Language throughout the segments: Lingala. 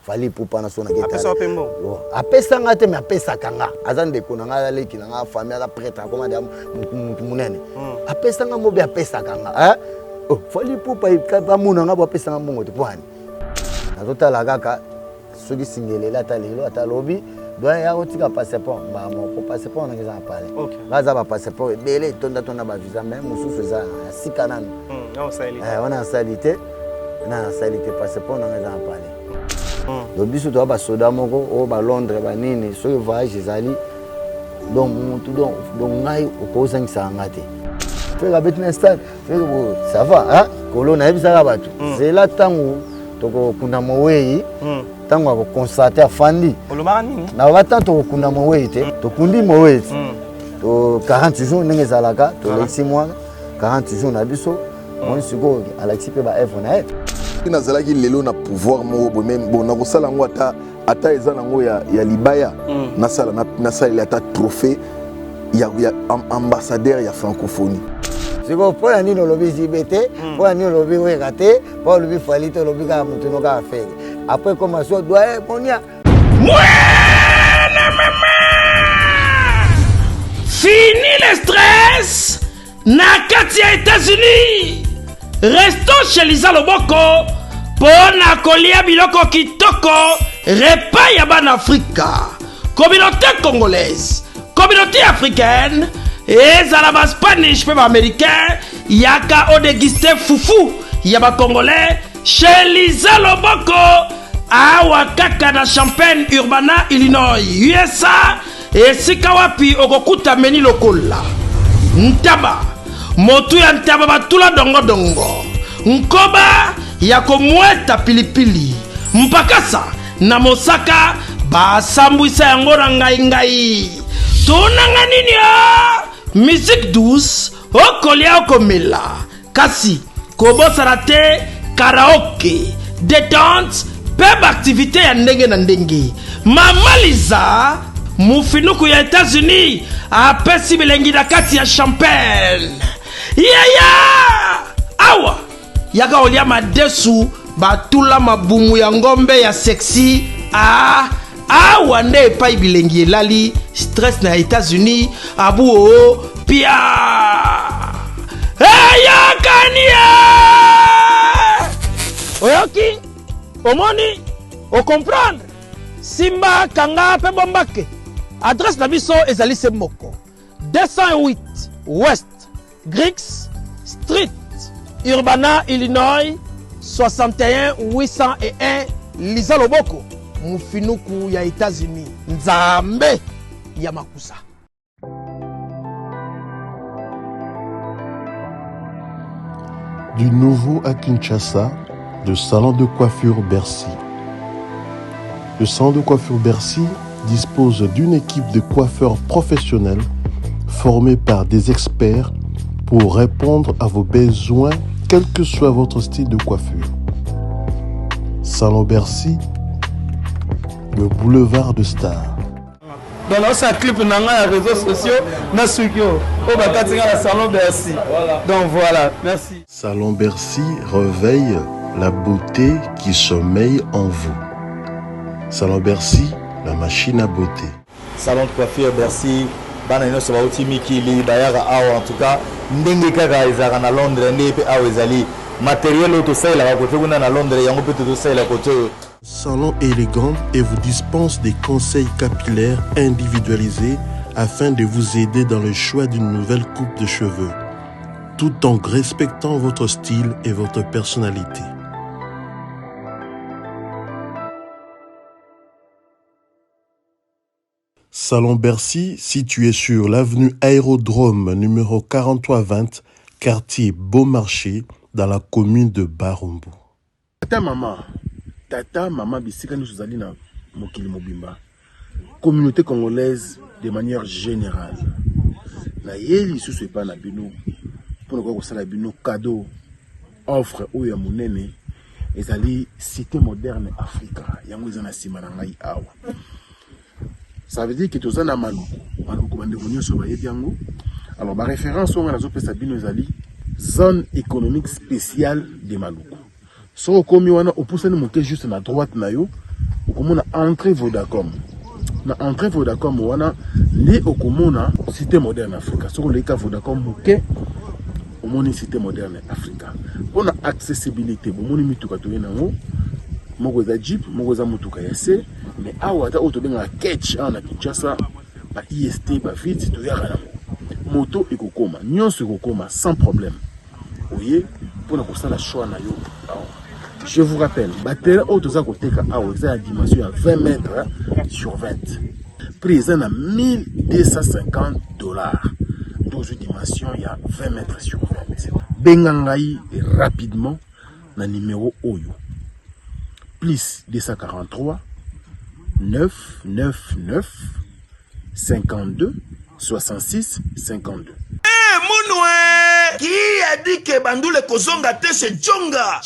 fali pupa na sona kita apesa pembo apesa ngate me apesa kanga azande kunanga leki na famille ala prêtre akoma de munene apesa nga mobe apesa kanga oh fali pupa ba munanga ba apesa nga mongo te pwani azotala kaka soki singelela ta lelo ata lobi doit ya otika passeport ba mo ko passeport na ngeza pale baza ba passeport bele tonda ba visa même mususu za sikana on a salité na salité passeport na ngeza pale do biso to ba soda moko o ba Londres ba nini so voyage zali donc mutu donc ngai ko sangisa ngate fait la bête installe ça va hein kolona ebisa batu c'est là tango toko kuna moweyi tango ko constater afandi olomaka nini na bata to kuna moweyi te to kundi moweyi to 40 jours ndenge zalaka to lexi mois 40 jours na biso mon siko alexi pe ba F na et ina zalaki lelo na pouvoir mo même bon na ko sala ngo ata eza nango ya libaya na sala ata trophée ya ambassadeur ya francophonie. Siko po ya nino lobi jibete po ya nino lobi wekate po lobi falite lobi ka mutu no ka affaire après comment ça doit monia fini le stress na kati ya États-Unis. Restons chez Lisa Loboko pona kolia biloko kitoko repas ya ban Afrika. Communauté congolaise, communauté africaine, ezala ba Spanish pe ba américain, yaka o déguster foufou ya ba congolais chez Lisa Loboko awa kaka na Champaign Urbana, Illinois, USA. Esika wapi okokuta meni lokola ntaba motu ya ntaba batula dongo nkoba ya komweta pilipili mpakasa na mosaka basambwisa yango na ngai tonanga nini musique douce okolia okomela kasi kobosana te karaoke détente pe activité ya ndenge na ndenge. Mama Liza mufinuku ya États-Unis apesi bilengi na kati ya Champagne awa yaka olia madesu batula mabumu ya ngombe ya sexy awa nde epai bilengi elali stress na États-Unis abu pia yakania oyoki omoni o comprendre simba kanga pe bombake. Adresse na biso ezali se moko 208 West Griggs Street, Urbana, Illinois 61 801 Lisa Loboko mufinuku ya États-Unis. Nzambe ya makusa. Du nouveau à Kinshasa, le salon de coiffure Bercy. Le salon de coiffure Bercy dispose d'une équipe de coiffeurs professionnels formés par des experts pour répondre à vos besoins, quel que soit votre style de coiffure. Salon Bercy, le boulevard de Stars. Dans notre clip, on a les réseaux sociaux, on a Salon Bercy. Donc voilà, merci. Salon Bercy réveille la beauté qui sommeille en vous. Salon Bercy, la machine à beauté. Salon de coiffure Bercy, banano so bauti mikili bayara awa en tout cas ndenge kaka ezaka na Londres ndepe awa ezali matériel auto sala ka kote kuna na Londres yango peut to sala kote. Salon élégant et vous dispense des conseils capillaires individualisés afin de vous aider dans le choix d'une nouvelle coupe de cheveux, tout en respectant votre style et votre personnalité. Salon Bercy, situé sur l'avenue Aérodrome numéro 4320, quartier Beaumarchais, dans la commune de Barumbu. Tata maman bisika nous allons na mokili mobimba. Communauté congolaise de manière générale. Na yeli sous pas na bino pour ko sala bino cadeau offre ou ya monene ezali cité moderne Africa yango ezana sima na ngai awa. Ça veut dire que tous en a maluku bande konyo so ba yebiango. Alors ba référence on a zo pesa bino ezali zone économique spéciale de Maluku. So komi wana opusani monter juste na droite na yo okomona entrée Vodacom. Na entrée Vodacom wana li okomona cité moderne Africa. Soko leka Vodacom muke omoni cité moderne Africa. Pona accessibilité bomoni mituka to yenango moko za Jeep, moko za mutuka ya C, mais awa ata auto benga catch na Kinshasa ba IST ba vite to yaka na moto ekokoma, nyonso ekokoma sans problème. Oye pona kosala choix na yo. Je vous rappelle, batterie auto za koteka awa za la dimension ya 20 mètres sur 20. Prix à 1250 $. Dans une dimension, il y a 20 mètres sur 20. Bengangaï rapidement na numéro Oyo. Plus 243 999 52 66 52. Mounoué qui a dit que Bandoule kozonga te chez Djonga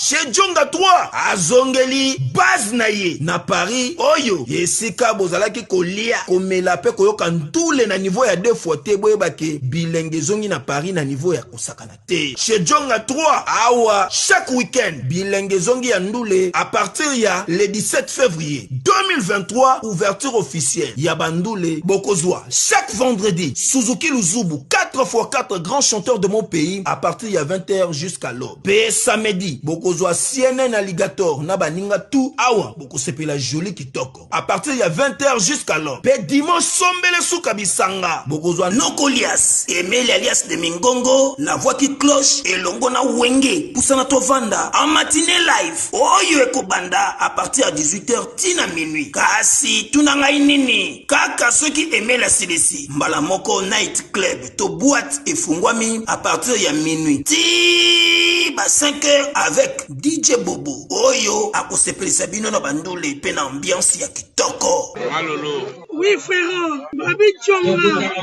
3 azongeli base naye na Paris oyo yesika bozalaki kolia komela pe koyoka ndule na niveau ya 2 fois te boyeba ke bilenge zongi na Paris na niveau ya kosakana te chez Djonga 3 awa chaque week-end bilenge zongi ya ndule à partir ya le 17 février 2023 ouverture officielle ya Bandoule bokozwa chaque vendredi Suzuki Luzubu 4x4 grands chanteurs de mon pays à partir de 20h jusqu'à l'aube. Pe samedi, bokozwa CNN Alligator na baninga tout awa bokosepela la jolie kitoko. À partir de 20h jusqu'à l'aube. Pe dimanche sombele suka bisanga bokozwa Nokolias, Emile alias de Mingongo, la voix qui cloche et longo na wenge pusana tovanda en matinée live. Oyo ekobanda à partir de 18h tina minuit. Kasi tunanga inini kaka ceux qui aimaient la CDC. Mbala moko night club to boîte et fungwami à partir de minuit. Ti ba 5h avec DJ Bobo. Oyo akosepeli sabino na bandule pe na ambiance ya kitoko. Malolo. Oui frère, Babi Djonga.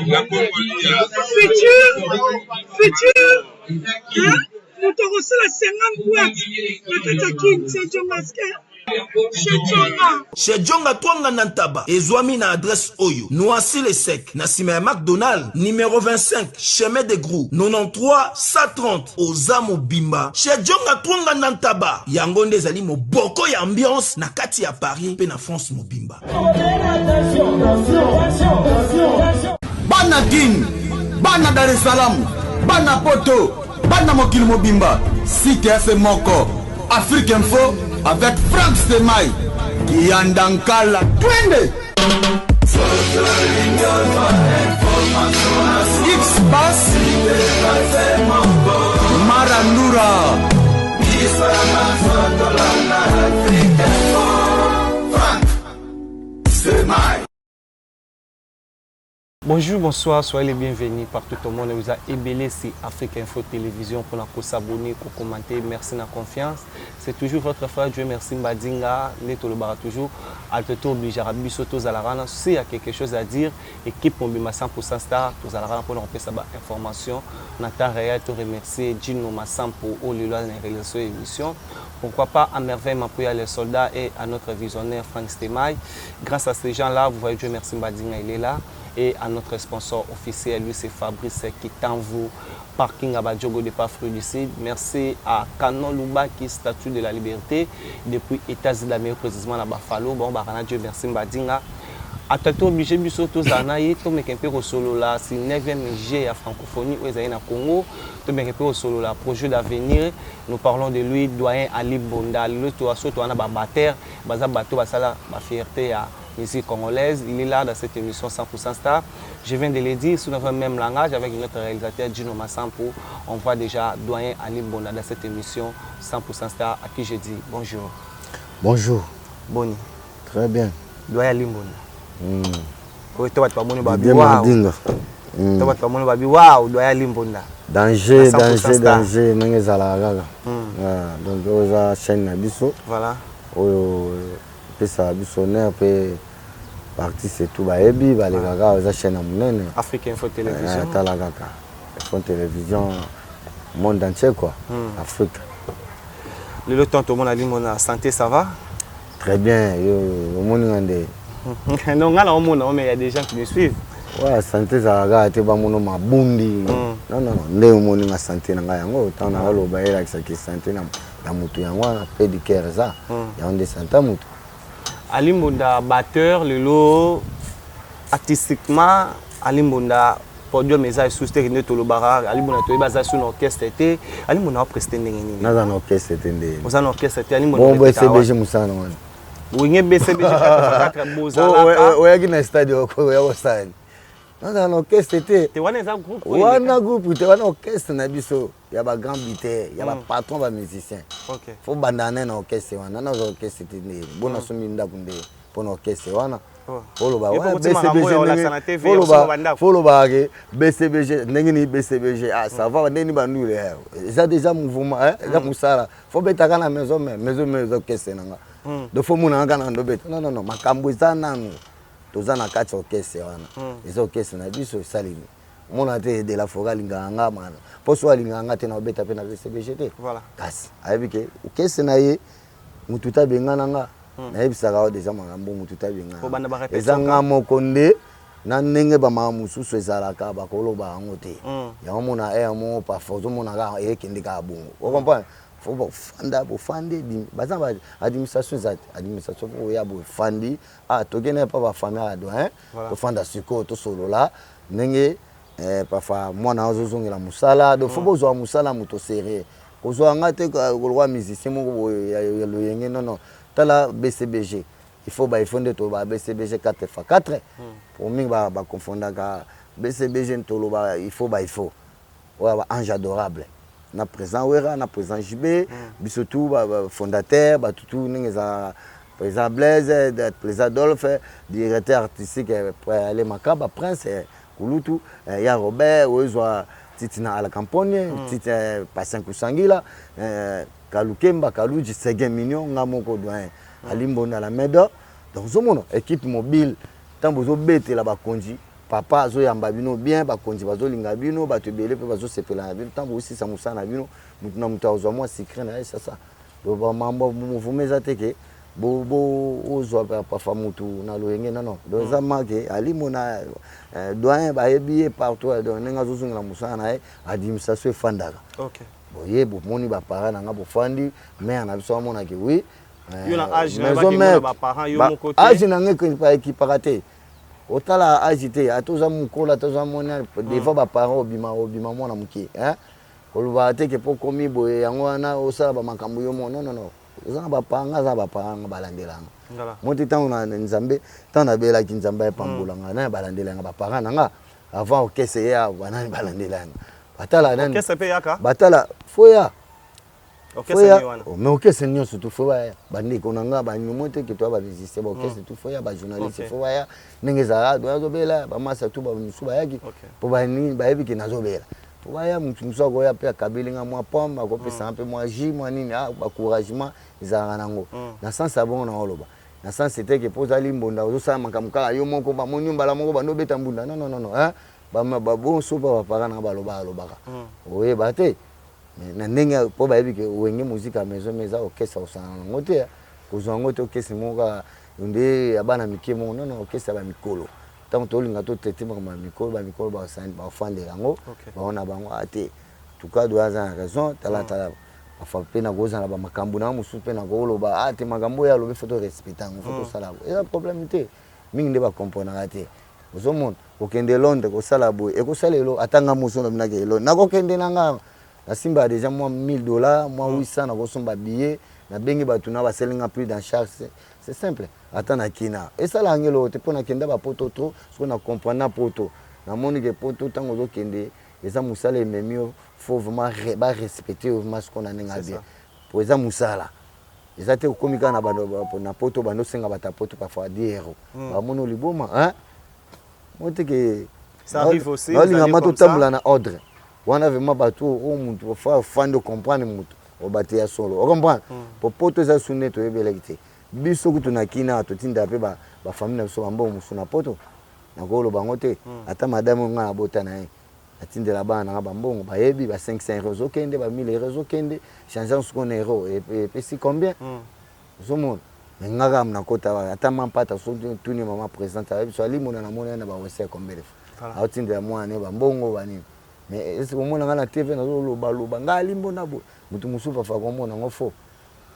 La Congolia. Futur. Hein? Nous te reçons la 50 boîtes. La Katakin, c'est Djongaske. Chez Djonga Twanga Nantaba, Ezwami na adresse Oyo, Noisy le Sec, Nassime McDonald, numéro 25, chemin de Grou, 93 130, Ozamo Bimba. Chez Djonga Twanga Nantaba, Yangonde Zali mo boko ya ambiance, na kati ya Paris, pe na France mo Bimba. Bana King, Bana Dar es Salaam, Bana Poto, Bana Mokil Mobimba, Cité FC Moko, Afrique Info, avec Frank Stemai, Yandankala, Twende, X-Bass, Marandura, Frank Stemai. Bonjour, bonsoir, soyez les bienvenus partout au monde. Vous avez ébélé sur Afrique Info Télévision pour nous s'abonner, pour commenter. Merci de la confiance. C'est toujours votre frère Dieu merci Mbadinga, Neto Lobara toujours. À te obligé à Biso Tozalarana. S'il y a quelque chose à dire, équipe Mombima 100% Star, Tozalarana pour nous faire cette information. Nata Réa, te remercier Gino Massam pour Olula dans les réalisations et émissions. Pourquoi pas à merveille m'appuyer à les soldats et à notre visionnaire Frank Stemai. Grâce à ces gens-là, vous voyez Dieu merci Mbadinga, il est là. Et à notre sponsor officiel, lui c'est Fabrice qui t'envoie parking à Badjogo de Pafru du Sud. Merci à Canon Luba qui statue de la liberté depuis États-Unis d'Amérique, précisément à Buffalo. Bon, Dieu merci Mbadinga. À tout obligé de sauter aux anaïs, tout le monde au solo là, c'est 9e G à francophonie aux Aïna Congo. Tout le monde au solo là, projet d'avenir. Nous parlons de lui, doyen Ali Bonda. Le toit surtout on a batteur, baza bateau, basala, ba fierté à musique congolaise. Il est là dans cette émission 100% Star. Je viens de le dire, sous notre même langage avec notre réalisateur Gino Massampo. On voit déjà doyen Ali Bonda dans cette émission 100% Star à qui je dis bonjour. Bonjour. Boni. Très bien. Doyen Ali Bonda. Oui, tu vas te faire mon babi. Waouh, doyen Ali Bonda. Danger, Nangezala. Donc, on a chaîne Nabiso. Voilà. Ça bisonner peut partie c'est tout baebi ba les gaga aux chaîne munene Afrique Info Télévision tala gaga Info Télévision monde entier quoi Afrique le temps tout le monde a dit mon santé ça va très bien yo monde ngande non ngala au monde mais il y a des gens qui me suivent ouais santé ça gaga te ba mono mabundi non ndé monde nga santé nga yango tant na lo baela ki santé na mutu yango pe di kerza ya onde santé mutu. Alimbonda batteur lelo artistiquement Alimbonda podium eza sous-te ne tolobara Alimbonda to baza sur orchestre té Alimbonda prester ndenge nini na za orchestre té ndenge oza na orchestre té Alimbonda bon BCBG musana wana winge BCBG 4 bozala oya kina stade ko ya wasani na za orchestre té wana eza groupe wana groupe té wana orchestre na biso ya ba grand bité ya ba patron ba musicien OK faut bandana na orchestre wana na orchestre té ndenge bona somi ndako ndenge pour orchestre wana Foloba ke BCBG ndenge ni BCBG ah ça va ndeni bandule ça déjà mouvement ça musala faut betaka na maison orchestre nanga do faut mona ngana ndo beta non makambo ezana no tozana kati orchestre wana les orchestre na biso salini mona te de la fogal nganga mana poso alinganga te na beta pe na BCBG te voilà kasi ayebike orchestre na ye mututa bengana nga nayebisaka deja makambo mutu tabinga ezanga moko nde na ndenge bamama mosusu ezalaka bakoloba yango te yango mona mo parfois ozomonaka ekende kaka bongo ocomprendre fo bofanda bofande baza administration ezati administration po oya bofandi tokende pa bafamille ado tofanda sikoyo tosolola ndenge parfois mwana azozongela mosala do fo bozwa mosala moto serie kozwa nga te kolwa musicien moko ya loyenge non la BCBG il faut fonder to ba BCBG 4x4 pour ming ba confondre ka BCBG to ba il faut wa ange adorable na présent wera na présent JB bisotou ba fondateur ba tout ninga président Blaise président Adolphe directeur artistique aller makaba prince kulutu ya Robert ozo titina ala campagne titre Patient Kusangila Kalukemba Kaluji Segen Mignon ngamoko doyen Alimbonda la Medo donc zomono équipe mobile tambo zo bete la bakonji papa zo yamba bino bien bakonji bazo linga bino batebele pe bazo sepela bino tambo aussi ça musana bino mutuna mutazo moi secret na ça do ba mambo mouvement zateke bo ozo pa famutu na loyenge non do zamake Alimona doyen ba yebié partout do nenga zo zungela musana administration fandaka OK boye bo moni ba parents nga bo fandi mais na biso mona ke oui yona âge na ba parents yo mon côté âge na ngeke pa équiparate otala âge te atoza mukola toza mona des fois ba parents obima mona muki koluba te ke poko mi boye yango wana osala ba makambo yo non eza ba parents za ba parents balandelanga moti tango na nzambe tana bela ki nzambe pambulanga na balandelanga ba parents nanga avant okese ya banani balandelanga batala nani okese pe yaka batala foya okese ni wana mais okese nyo surtout foya bandi konanga ba nyumote ke to ba résister ba okese tout foya ba journaliste foya nengeza do bela ba masa tu ba musuba yaki po ba ni ba yebi ke nazobela po ba ya mutumso ko ya pe kabelinga mwa pomba ko pesa un peu mwa ji mwa nini ba encouragement izanga nango na sens abon na oloba na sens c'était que poza limbonda ozo sa makamka yo moko ba monyumba la moko ba no beta mbunda non ba bon so ba parana ba loba oye bate na ndenge po ba yebi ke wenge muzika maison meza orchestre osana ngote kozwa ngote orchestre moka nde abana mikemo non orchestre ba mikolo tant tolinga to tete ba mikolo ba sani ba fande yango ba ona bango ate tuka do aza raison talata afa pena goza na ba makambo na musu pena goloba ate makambo ya lobe photo respectant photo sala et la problème te mingi nde ba comprendre ate ozomona okende Londres ko sala boy e ko salelo atanga muso na binake Londres nako kende nanga na simba déjà moi $1000 moi 800 na ko somba billet na bengi batuna ba selinga plus dans charge c'est simple atana kina et ça la ngelo te pona kenda ba poto trop ce qu'on a comprendre na poto na moni ke poto tango zo kende eza musala memio faut vraiment respecter vraiment ce qu'on a ninga bien pour eza musala eza te komika na bando na poto bando senga bata poto parfois 10 euros ba mono liboma que ça arrive aussi on a mato tambula na ordre on a vraiment bateau au mutu faut fande comprendre mutu au bateau solo on comprend pour poto za sunne to ebelekite biso kutu na kina to tinda pe ba famille na so bambo musuna poto na golo bango te ata madame nga bota na atindela bana nga bambongo ba yebi ba 500 euros okende ba 1000 euros okende changeant ce qu'on euro et puis combien zomo ngaka mna kota ata mampata so tuni mama présente avec so ali mona na mona na ba wese kombele autindela mwana ba mbongo bani mais est-ce que mona ngana TV na lo loba ngali mbona bo mutu musupa fa ko mona ngofo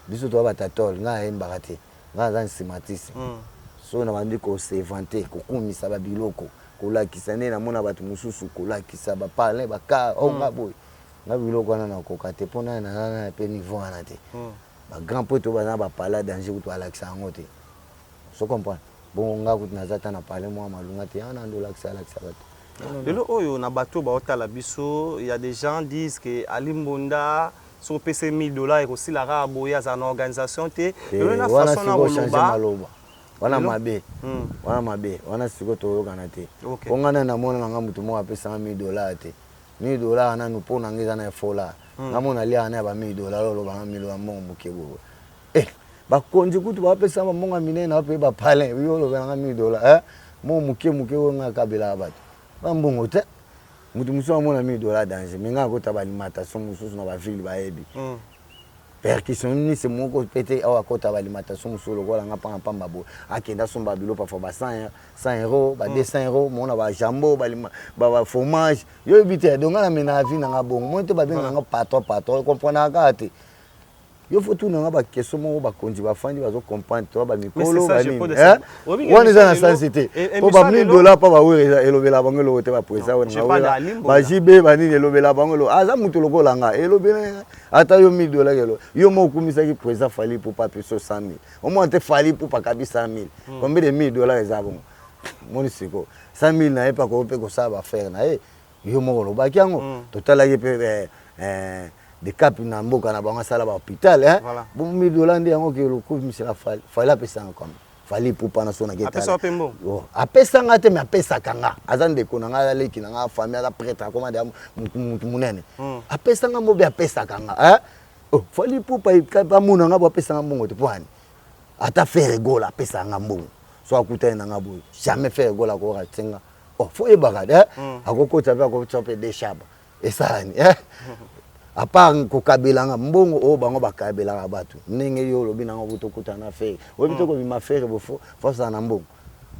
biso to ba tatol nga embakate nga za nsimatisi so na bandi ko se vanter ko kumisa ba biloko ko lakisa ne na mona batu mususu ko lakisa ba parler ba ka o nga boy nga biloko na ko kate pona na pe niveau na te ba grand poto ba na ba parler danger ko lakisa ngote so comprendre bon nga ko na zata na parler moi malunga te ana ndo lakisa batu. Lelo oyo na bato ba otala biso, il y a des gens disent que Ali Mbonda so pese $1000 et aussi la raboya za na organisation te. Lelo na façon na maloba. Wana mabe. Wana mabe. Wana siko to kana te. Ongana na mona nga mutu mo apesa $1000 te. $1000 na nupo na ngeza na fola. Nga mona lia na ba $1000 lo ba $1000 mo mukebo. Bakonzi kutu bapesa monga minene na pe ba pale yo lo ba $1000 mo muke nga kabila batu. Bambongo te mutu muso amona $1000 danger menga ko taba alimentation mususu na ba ville ba ebi percussion ni se moko pété awa ko taba alimentation mususu lokola nga pamba bo akenda somba bilo pa ba 100 €, ba 200 € mona ba jambo ba fromage yo ebite donc na mena vie na nga bongo mo te ba benga nga patron comprendre ka te yo faut tout na ba keso mo ba konji ba fandi ba zo comprendre to ba mikolo ba ni wana za na sensité po ba $1000 pa ba wera elobela bango lo te ba presa wana ba jibe ba ni elobela bango lo aza mutu lokola nga elobela ata yo $1000 kelo yo mo kumisa ki presa fali pour pas peso 100,000 au moins te fali pour pas kabi 100,000 combien de $1000 eza bon moni siko 100,000 na e pa ko pe ko sa ba faire na yo mo lo ba kiango totala ye pe de cap na mboka na bango sala ba hôpital bon $1000 ndi yango ke loko misela fali apesa comme fali pour pas na sona geta apesa pembo apesa ngate me apesa kanga azande ko nga leki na famille ala prêtre comme de munene apesa nga mobe apesa kanga fali pour pas muna nga apesa nga mbongo te poani ata faire gola apesa nga mbongo so akutana na nga boy jamais faire gola ko ratenga faut e bagade akokota ba ko chope de shaba esani à part ko kabelanga mbongo o bango bakabelanga batu ndenge yo lobi na ngo tokuta na fe obi to ko bima faire bofo force na mbongo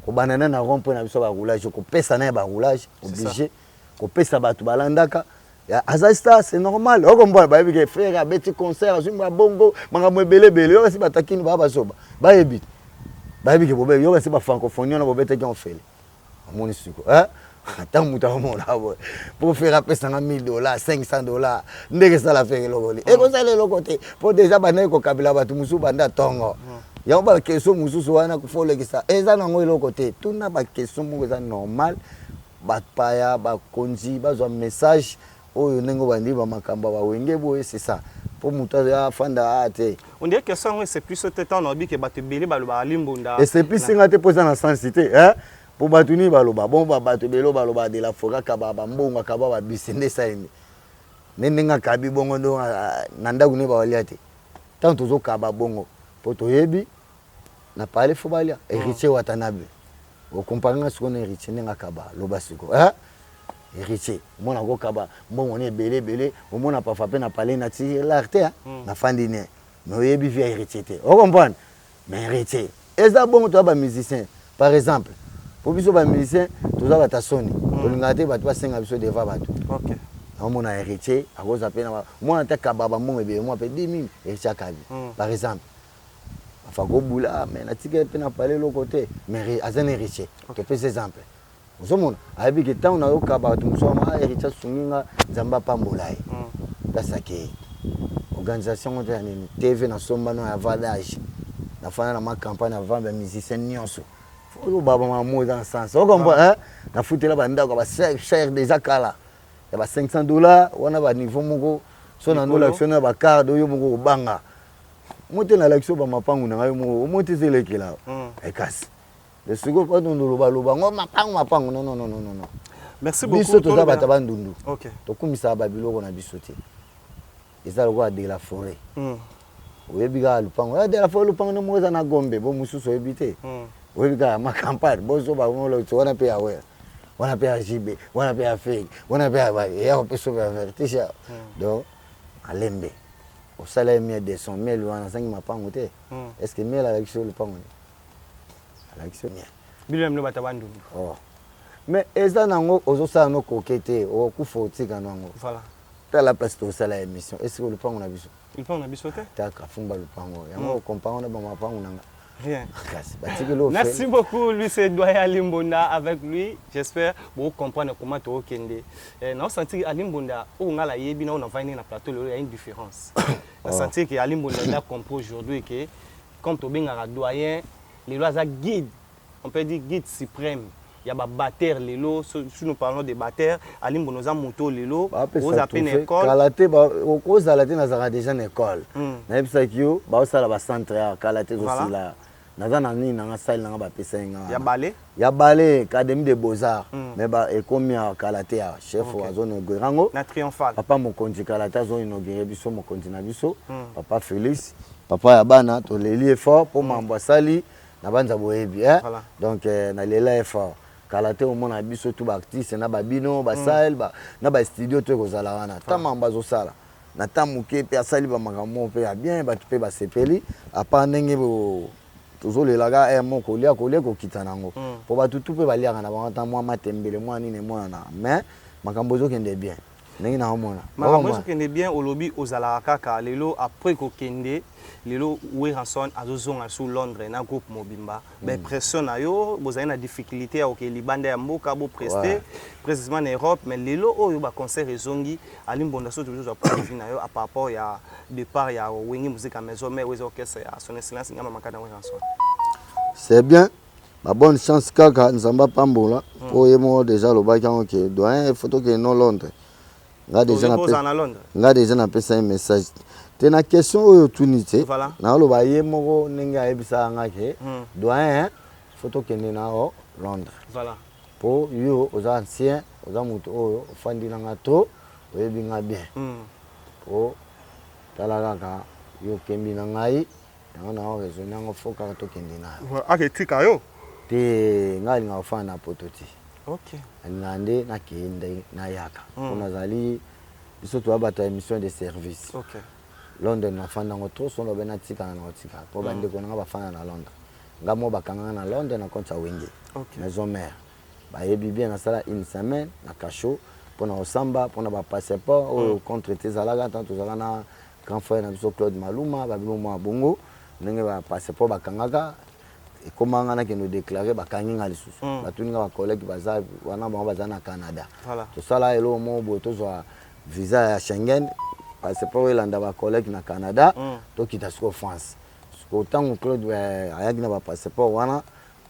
ko banana na rompo na biso ba roulage ko pesa na ba roulage obligé ko pesa batu balandaka azasta c'est normal o kombo ba yebi ke faire a beti concert azumba bongo manga mwebele yo si batakini ba basoba ba yebi ke bobe yo si ba francophonie na bobete ki on fait amoni suko attends muta mona bo pour faire apesa nga $1000 $500 ndeke sala faire lokoli e ko sala lokote pour déjà bana ko kabila batu musu banda tongo ya ba keso mususu wana ku folekisa eza na ngo lokote tuna ba keso mo eza normal ba paya ba konzi ba zo message oyo nengo bandi ba makamba ba wenge boye c'est ça pour muta ya fanda ate on dirait que ça c'est plus ce temps obi ke batu bele ba lo ba limbunda et c'est plus ngate posa na sensité pour batuni baloba bon bato belo baloba de la foka kaba mbonga kaba ba bisende saini nenga kabi bongo ndo nanda kune ba waliate tant tozo kaba bongo poto yebi na pale fobalia héritier watanabe o komparanga siko héritier nenga kaba loba siko héritier mona ko kaba mbongo ne belé o mona pa fa pe na pale na ti l'arte na fandine no yebi via héritier te o comprendre mais héritier eza bongo to ba musicien par exemple pour biso ba musicien toza bata soni olingate batu basenga biso deva batu OK amona héritier akoza pe na mona ta kababa mongo ebe mo pe 10,000 héritier kabi par exemple afa ko bula mais na tika pe na parler le côté mais azan héritier to pe exemple ozomona abi ke tant na yo kababa tu musoma héritier sunginga nzamba pambolai tasake organisation de TV na somba no ya valage na fana na ma campagne avant ba musicien nyonso o baba mamu dans sens o comprend na futela banda ko ba cher déjà kala ya ba $500 wana ba niveau moko so na no l'action na ba card yo moko banga mote na l'action ba mapangu na ngayo mo mote zelekela e kasi le sugo pa ndolo ba loba ngo mapangu non merci beaucoup biso to za bata bandundu OK to kumisa ba biloko na biso te ezalo kwa de la forêt oyebiga lupango de la forêt lupango no moza na gombe bo mususu ebite oyebiga ma campagne bozo ba mo lo tsona pe awe wana pe ajibe wana pe afek wana pe ba ya ko peso ba vertisha donc alembe o salaire mi de son mel wana sangi mapango te est-ce que mel avec sur lupango la action bilem no batabandu mais eza nango ozosala no kokete o kufotika nango voilà ta la place to sala émission est-ce que lupango na biso lupango na biso te ta ka fumba lupango yango kompango na ba mapango nanga Rien. Merci beaucoup, lui c'est doyen Alimbonda. Avec lui, j'espère vous comprendre comment tu as kende. Non, senti Alimbonda, on a la yebi, on a venu dans plateau, il y a une différence. On senti que Alimbonda a compris aujourd'hui que comme tu es un doyen, les lois sont guide, on peut dire guide suprême. Il y a des batteurs, si nous parlons de batteurs, Alimbonda a moto, vous avez une école. Kalaté, au cause de la tête, nous avons déjà une école. Nous avons un centre à Kalaté aussi là. Nous avons un salle dans il y a ballet. Il y a ballet, académie de beaux-arts. Mais et comme il y a Kalaté, chef à zone Gorango. Na triomphal. Papa mon conti Kalaté zone inauguré biso mon conti na biso. Papa Félix, papa Yabana, to leli effort pour m'ambasali na banza boyebi donc na lela effort. Kalaté au monde biso tout artiste na babino ba salle na ba studio to kozala wana. Tama mbazo sala. Na tamuke pe asali ba makambo pe ya bien ba pe ba sepeli apa ndenge bo toujours les laga et mon colia ko kitanango pour ba tout pe ba liaka na ba ntamo matembele moi ni ne moi na mais makambo zo kende bien ndenge na omona makambo zo kende bien au lobby ozala kaka lelo après ko kende lelo Weranson azozonga sur Londres na groupe Mobimba ben pression na yo bozali na difficulté au ke libanda ya mboka bo prester précisément en Europe mais lelo oyo ba concert ezongi Alimbonda so toujours pas na yo à par rapport ya départ ya Wengi musique à maison mais aux orchestre ya son excellence ngama makana Weranson. C'est bien. Ma bonne chance kaka nzamba pambola pour yemo déjà le baki en que doyen photo que non Londres. Nga déjà na pesa un message. Tena question oyo tunité. Na lo ba yemo ninga ebisa nga ke doyen photo que na o Londres. Voilà. Pour yo aux anciens, aux amuto oyo fandi na ngato oyebinga bien. Pour talaka yo kembi na ngai. On a raisonné en faut quand tu kendina. Ah, que tika yo. Te ngali nga ofana pototi. OK. Ngande na kende na yaka. On a zali surtout abata émission de service. OK. Londres na fanda ngotro so lo bena tika na tika. Po bande ko nga bafana na Londres. Ngamo bakanga na Londres na konta Wengi. OK. Maison mère. Ba yebi bien na sala une semaine na cachot pour na osamba pour na ba passeport au contre tes alaga tant to zalana grand frère na biso Claude Maluma ba bino mo bongo. Ndenge ba passeport bakangaka ekomanga na keno déclarer bakanginga lisusu batuninga ba collègue baza wana bango baza na Canada to sala elo mo boto zo visa ya Schengen passeport elanda ba collègue na Canada to kita siko France siko tango Claude ayaki na ba passeport wana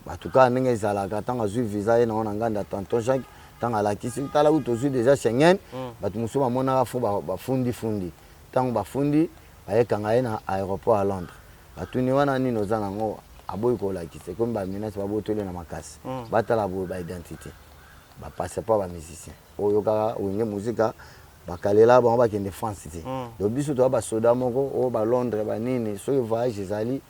batuka ndenge ezalaka tanga zui visa ye na ona nganda tonton Jacques tanga la kisi tala uto zui déjà Schengen batu muso ba mona fu ba fundi tango ba fundi ayekanga ye na aéroport à Londres batuni wana nini ozana ngo aboyi ko la kise comme ba menace ba botole na makasi batala bo ba identité ba passeport ba musicien oyo ka wenge muzika bakalela ba ba kende France ti do biso to ba soda moko o ba Londres ba nini so voyage ezali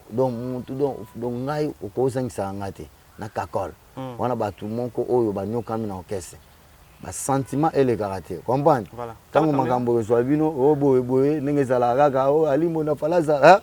donc mutu donc ngai okozangisa ngate na kakol wana batu moko oyo ba nyokami na orchestre ba sentiment et le caractère comprendre tango makambo zo bino o boye ndenge zala kaka o Alimbonda falaza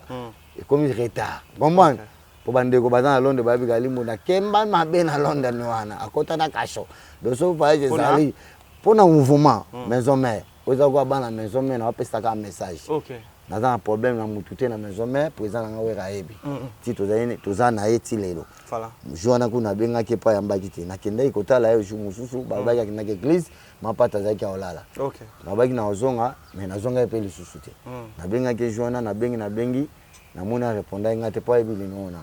comme retard comprendre po bande ko bazana Londres ba bika Alimbonda kemba mabe na Londres ni wana akota na kasho do so voyage zali pona mouvement maison mère oza ko bana maison mère na pesa ka message OK naza un problème na mututé na maison mère président nga wera yebi ti toza na eti lelo voilà joana kuna benga ke pa yambaki te nakenda ikotala yo mususu babaki na église mapata zaki olala OK babaki na ozonga mais nazonga pe lisusu te na benga ke joana na bengi na mona répondre ngate pa yebi linona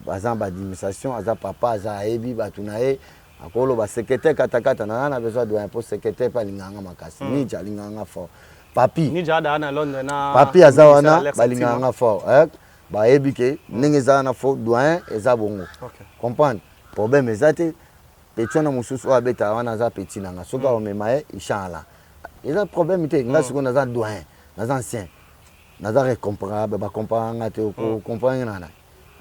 bazan ba administration aza papa aza yebi batuna ye akolo ba secrétaire katakata na besoin de un poste secrétaire pa linganga makasi ni jalinganga fort papi ni jada na Londres na papi azawana balinganga fort ba ebike ndenge za na fort doyen eza bongo comprendre problème ezate petona mususu abeta wana za petit nanga soka o memaye inshallah eza problème te nga siko na za doyen na za ancien na za recomparable ba comparanga te ko comprendre nana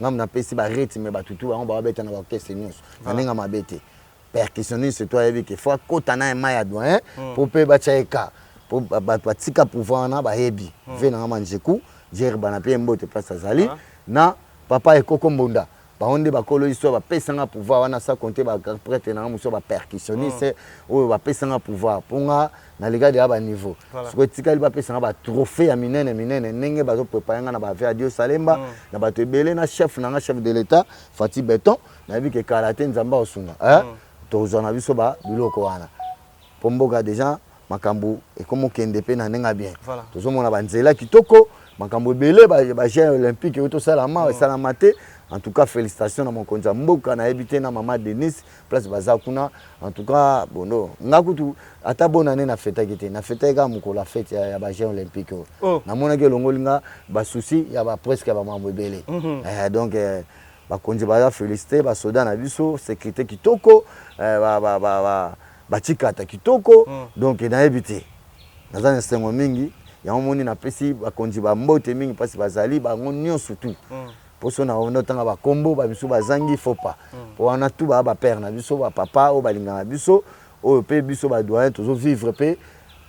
ngam na pesi ba rythme ba tutu on ba beta na ba orchestre nyonso ndenge mabete percussionniste toi ebike faut kotana maya doyen pour pe ba chaika pour batika pouvoir na ba hebi vena ngama njeku jer bana pe mbote place azali na papa ekoko mbonda baonde bakolo iso bapesanga pouvoir wana sa compter ba prêtre na muso ba percussionniste oyo bapesanga pouvoir ponga na liga de ba niveau siko tikali bapesanga ba trophée ya minene ndenge bazo préparer nga na ba vers Dieu Salemba na bato ebele na chef de l'état Fati Beton na bi ke karaté nzamba osunga tozana biso ba biloko wana pomboka déjà makambo ekomo kende pe na nenga bien tozomona banzela kitoko makambo ebele ba Jeux olympiques oto salama salama te. En tout cas, félicitations à mon konza mboka na habité na maman Denis place bazakuna. En tout cas, bono ngakutu ata bonne année na fête kité na fête ga moko la fête ya ba Jeux olympiques. Na mona ke longolinga ba souci ya ba presque ba mambo belé. Donc ba konza ba féliciter ba soda na biso sécurité kitoko ba chikata kitoko donc na habité. Na za nsengo mingi ya moni na pesi ba konza ba mbote mingi parce bazali ba ngonyo surtout. Poso na onotanga ba kombo ba biso bazangi faut pas pour ana tout ba père na biso ba papa o balinga na biso o pe biso ba doyen tozo vivre pe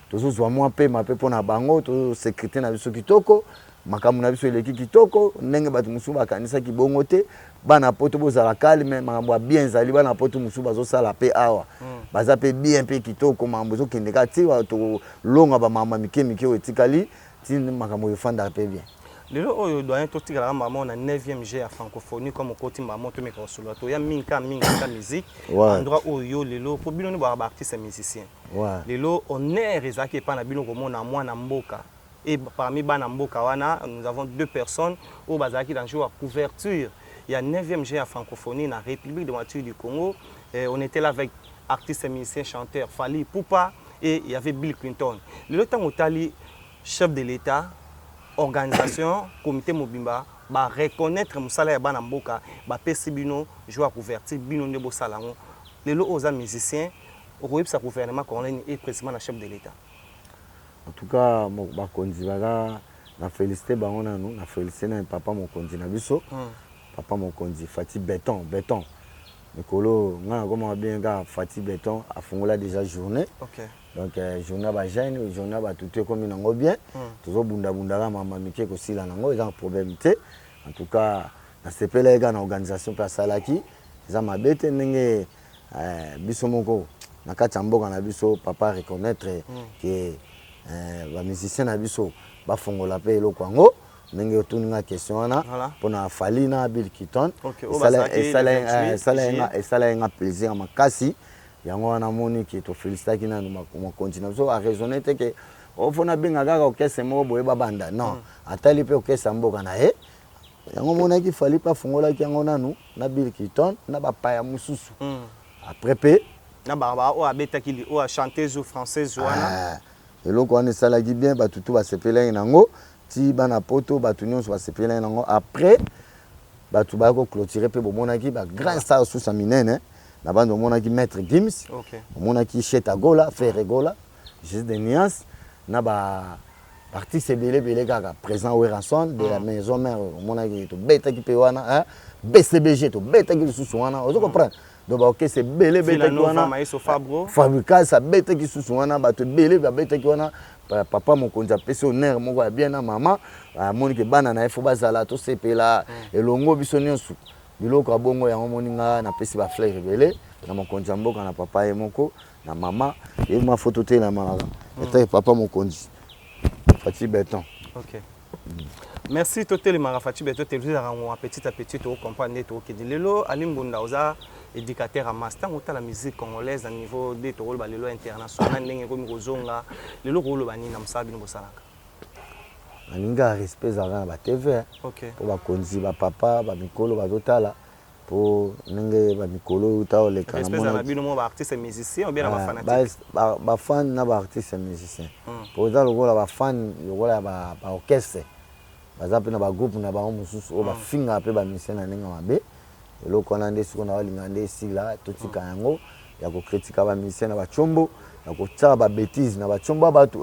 tozo zwa moi pe ma pe pona bango to sécurité na biso kitoko makamu na biso eleki kitoko ndenge batu musu ba kanisa ki bongo te bana poto bozala calme mambo bien zali bana poto musu bazo sala pe awa baza pe bien pe kitoko mambo zo kende ka ti wa to longa ba mama mike o etikali ti makamu yofanda pe bien. Lelo oyo doyen totikala maman na 9e G à francophonie comme côté maman to meka solo to ya minka musique endroit oyo lelo pour bino ni ba artiste musicien lelo honneur ezaki pa na bino komona mwana mboka et parmi bana mboka wana nous avons 2 personnes au bazaki dans jour à couverture il y a 9e G à francophonie na République démocratique du Congo on était là avec artiste musicien chanteur Fally Ipupa et il y avait Bill Clinton lelo tango tali chef de l'état organisation comité mobimba ba reconnaître musala ya bana mboka ba pesi bino joie couverture bino ne bo salango lelo oza musicien okoyeb sa gouvernement congolais et précisément la chef de l'état. En tout cas ba konzi baka na féliciter bango nanu na féliciter na papa mokonzi na biso papa mokonzi Fati Beton Mikolo nga comment bien ga Fati Beton a fongola déjà journée. Donc journée ba jeune journée ba tout comme nango bien toujours bunda ga mama mike ko sila nango eza problème te. En tout cas na sepela ega na organisation pa salaki za mabete ndenge biso moko na kati mboka na biso papa reconnaître que ba musicien na biso ba fongola pe eloko yango ndenge otuninga question wana pona Fally na Bill Clinton sala nga plaisir makasi yango wana moni ki to féliciter na mo continue so a raisonner te que o fona benga kaka okese mo boye babanda non atali pe okesa mboka na ye yango mona ki Fally pa fongola ki yango nanu na Bill Clinton na ba pa ya mususu après pe na ba o abeta ki o chanteuse française wana eloko wana sala ki bien ba tutu ba sepela nango ti bana poto ba tunyo so ba sepela nango après ba tu ba ko clôturer pe bo mona ki ba grand star sous sa minene na bande mona ki maître Gims mona ki Cheta Gola Frère Gola juste des nuances na ba artiste belé kaka présent au ranson de la maison mère mona ki to beta ki pe wana BCBG to beta ki sous wana ozo comprendre donc ok c'est belé ki wana Fabrica ça beta ki sous wana ba to belé ba beta ki wana papa mokonzi apesi honneur moko ya bien na mama amoni ke bana na efo bazala to sepela elongo biso nyonso biloko abongo yango moninga na pesi ba fleur rebele na mokonzi mboka na papa ye moko na mama et ma photo te na malaka eta papa mokonzi Fati Beton. OK. Merci Totel Marafati Beton te vous a petit à petit to comprendre to ke lelo alimbunda oza éducateur à master autant la musique congolaise à niveau de to ba lelo international ndenge ko mikozonga lelo ko lo bani na msabi ngo salaka. Aninga respect za ba TV. OK. Pour ba konzi ba papa ba mikolo ba zotala pour ndenge ba mikolo uta le kana mona. Respect za bino mo ba artiste musicien ou bien ba fanatique. Ba fan na ba artiste musicien. Pour ça lokola ba fan lokola ba orchestre. Baza pe na ba groupe na ba mususu o ba finga pe ba musicien na ndenge mabe. Eloko na nde siko na walinga nde sila totika yango ya ko critique ba musicien na ba chombo ya ko tsaba ba bêtise na ba chombo ba tu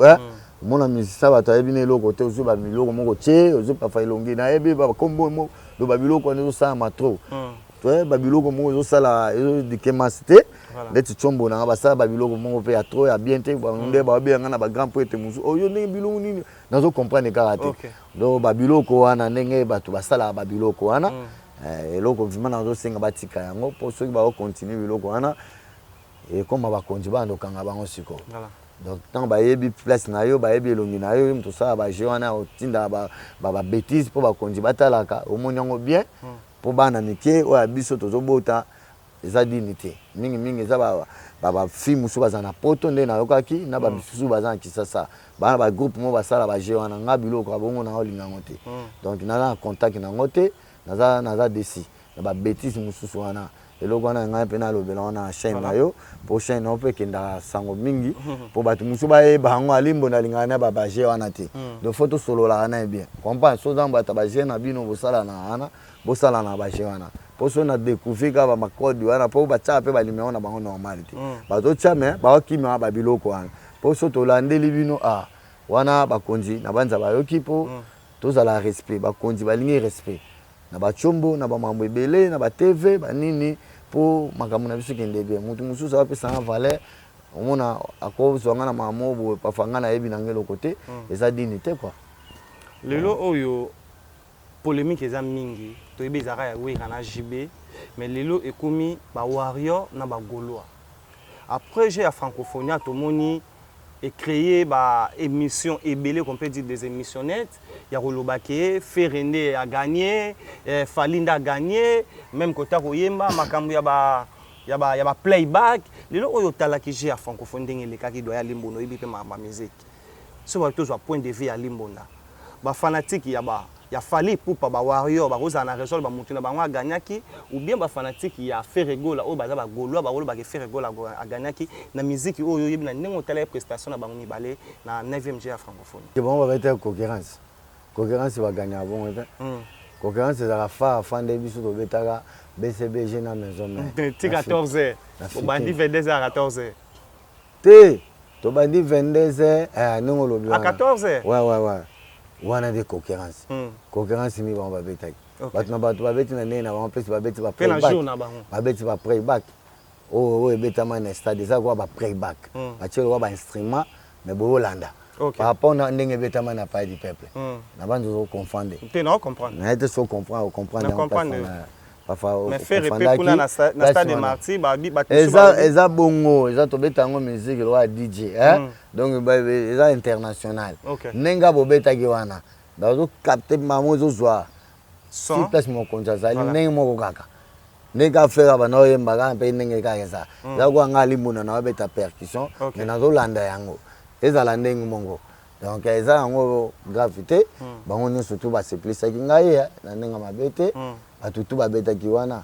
mona musicien ba tayebi ne eloko te ozo ba miloko moko tie ozo pa fa ilongi na yebi ba kombo mo do ba biloko ne zo sa matro to ba biloko mo zo sala ezo dikemasite ndeti chombo na ba sala ba biloko moko pe ya trop ya bien te ba nde ba bien na ba grand poète musu oyo ne biloko nini nazo comprendre kaka te do ba biloko wana ndenge ba tu ba sala ba biloko wana eloko vima nazosenga batika yango mpo soki bakocontinue biloko wana ekoma bakonzi bandokanga bango sikoyo. Donc tant bayebi place na yo bayebi elongi na yo moto osala baje wana otinda babétise mpo bakonzi batalaka omoni yango bien mpo bana mike oyo biso tozobota eza dignité mingimingi eza bafille mosusu baza na poto nde nayokaki na bamisusu baza na kisasa bana bagroupe mo basala baje wana nga biloko abongo na olinga yango te. Donc naza na contact nango te naza desi na babétise mosusu wana eloko wana ngai mpe nalobela wana chaîne na yo mpo chaîne na yo mpe ekendaka sango mingi mpo bato mosusu bayeba yango alimbo nalingaka na babaje wana te. Donc fo tosololaka na ye bien comprendre so nzambo ata baje na bino bosala na wana bosala na baje wana mpo so na découvrir kaka bamakodi wana mpo batiaka mpe balimeo na bango normal te bazotia me bakokima wana babiloko wana mpo so tolandeli bino wana bakonzi na banza bayoki mpo tozala respect bakonzi balingi respect na bachombo na bamambo ebele na batv banini mpo makambo na biso kende bien motu mosusu apesanga valeur omona akozwanga na mamo boye pafanga na yebi nange eloko te eza dini te quoi. Lelo oyo polémique eza mingi toyebi ezaka ya wera na JB mais lelo ekomi bawarrior na bagaulois après j'ai ya francophonie tomoni et créer ba émission ebele qu'on peut dire des émissionnettes ya kolobake Ferende a gagné Falinda a gagné même kota koyemba makambo ya ba playback lelo oyo talaki j'ai ya francophonie ndenge lekaki doya limbono yebi pe ma musique so ba toujours point de vue ya limbonda ba fanatique ya fali pupa ba warrior ba koza na résolve ba mutu na bango a gagnaki ou bien ba fanatique ya Ferregola o baza ba gaulois ba ba ke Ferregola a gagnaki na musique oyo yebi na ndenge otala prestation na bango mibale na 9e G ya francophonie. Bon ba beta concurrence ba gagner bon eta concurrence za la fa de biso to betaka BCBG na maison mais 14h au bandi 22h à 14h te to bandi 22h non lobi à 14h ouais wana de concurrence concurrence mi ba betaki bato na bato babeti na ndenge na bango mpesi babeti ba babeti ba playback oyo ebetama na stade eza kwa ba playback batielo kwa ba instrument mais boolanda par rapport na ndenge ebetama na pays du peuple na bantu ozoconfondre te na comprendre na ete so comprendre mais faire répéter kuna na stade de Marty eza bongo eza tobeta yango musique lwa DJ donc eza international ndenge bobetaki wana bazo capter mamo ozozwa si place mokonzi azali ndenge moko kaka ndenge afera bana oyembaka mpe ndenge kaka eza eza kwa nga limbuna na babeta percussion mais nazolanda yango ezala ndenge mongo donc eza yango gravité bango nyonso tu baseplisaki ngai na ndenge mabe te bato tu babetaki wana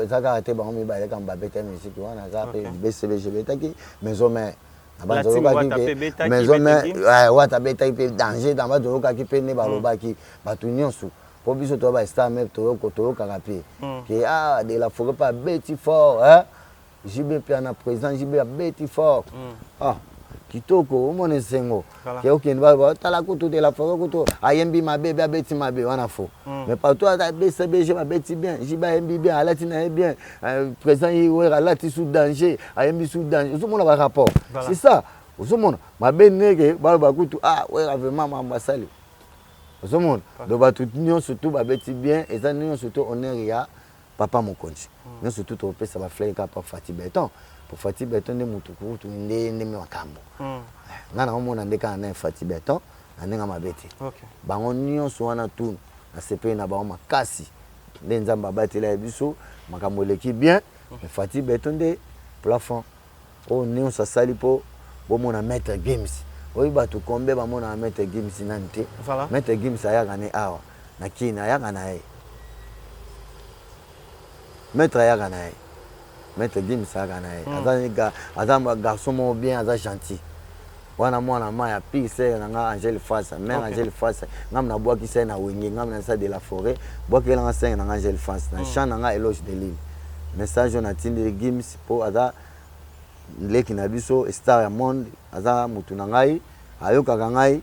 eza kaka te bango mibale kama babeta misiki wana eza mpe BCBG betaki maison mare na banzolokaki maison mare wata betaki mpe danger na banzolokaki mpe nde balobaki bato nyonso mpo biso toya bastar mpe toyokaka mpe ke de la forêt mpe abeti fort JB mpe ana président JB abeti fort kitoko omona esengo ke okende batala kutu de la forêt kutu ayembi mabe be abeti mabe wana fo mais partout ata BCBG babeti bien JB ayembi bien alati na ye bien président Iwera alati sous danger ayembi sous danger ozomona ba rapport c'est ça ozomona mabe nege baloba kutu wera vraiment mambasali ozomona do bato nyonso tu babeti bien eza nyonso tu honneur ya papa mokonzi nyonso tu topesa bafleur kapa Fati Beton pour Fati Beton nde mutu kutu nde makambo nga na omona nde kaka na Fati Beton na ndenge mabete bango nyonso wana tu na sepeli na bango makasi nde nzambe abatela ya biso makambo eleki bien mais Fati Beton nde plafond oyo nyonso asali mpo bomona maître Gims oyo bato kombe bamona maître Gims nani te maître Gims ayaka ne awa na kini ayaka na ye maître ayaka na ye maître Gims ayaka na ye aza garçon moko bien aza gentil wana mwana ma ya pire sere na nga Angèle Fassa mère Angèle Fassa ngam na bwaki sere na wenge ngam na sa de la forêt bwaki elanga sere na nga Angèle Fassa na chant na nga éloge de l'île message on atindi Gims po aza leki na biso star ya monde aza mutu na ngai ayokaka ngai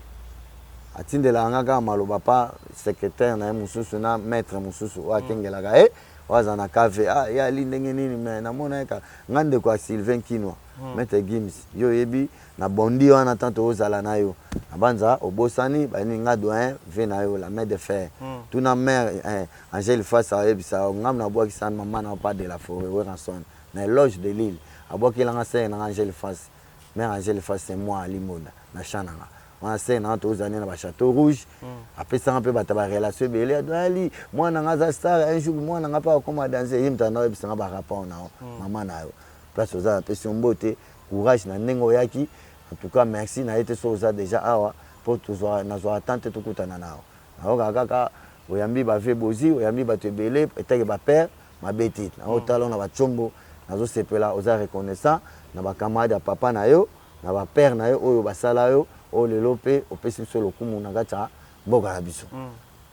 atindela nga kaka maloba pa secrétaire na ye mosusu na maître mosusu oyo akengelaka ye oyo aza na kave ya ali ndenge nini me namona yeka nga ndeko ya Sylvain Kinwa Maître Gims yo yebi na bondi wana tanto ozala na yo abanza obosani baninga doyen ve na yo la main de fer tout na mère Angèle face à ebisa ngam na boki san maman na pas de la forêt Weranson na loge de l'île aboki la ngase na Angèle face mère Angèle face c'est moi Limonda na chananga on a c'est na tous années na ba château rouge après ça un peu bata ba relation belé ali moi na ngaza star un jour moi na pas comment danser yimta na ebisa ba rapport na maman na yo place aux a question beauté courage na nengo yaki. En tout cas, merci. Na été soza déjà awa pour toujours na zo attente tout kutana nao. Na oka kaka oyambi ba fe bozi, oyambi ba te belé, etake ba père, ma betite. Na otalo na ba chombo, na zo sepela oza reconnaissant na ba camarade ya papa na yo, na ba père na yo oyo basala yo, o lelo pe opesi so lokumu na gacha boka na biso.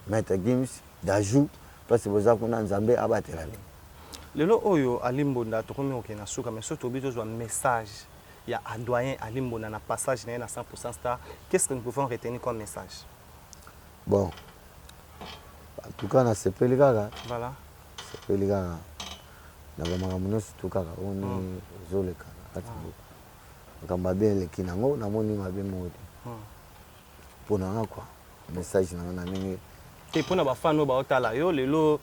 Maître Gims d'ajou parce que boza kuna nzambe abatela. Lelo oyo alimbonda tokomi okena suka mais surtout biso zo message. Il y a un doyen à Limbona, un passage à 100% star. Qu'est-ce que nous pouvons retenir comme message? Bon, en tout cas, c'est pas le gars. Voilà. C'est pas le gars. Nous avons tout cas. On est zolé. Quand on va bien les kinango, on a bien modi. Pour nous quoi. Message na nani. Et pour nos fans, nous baotala yo lelo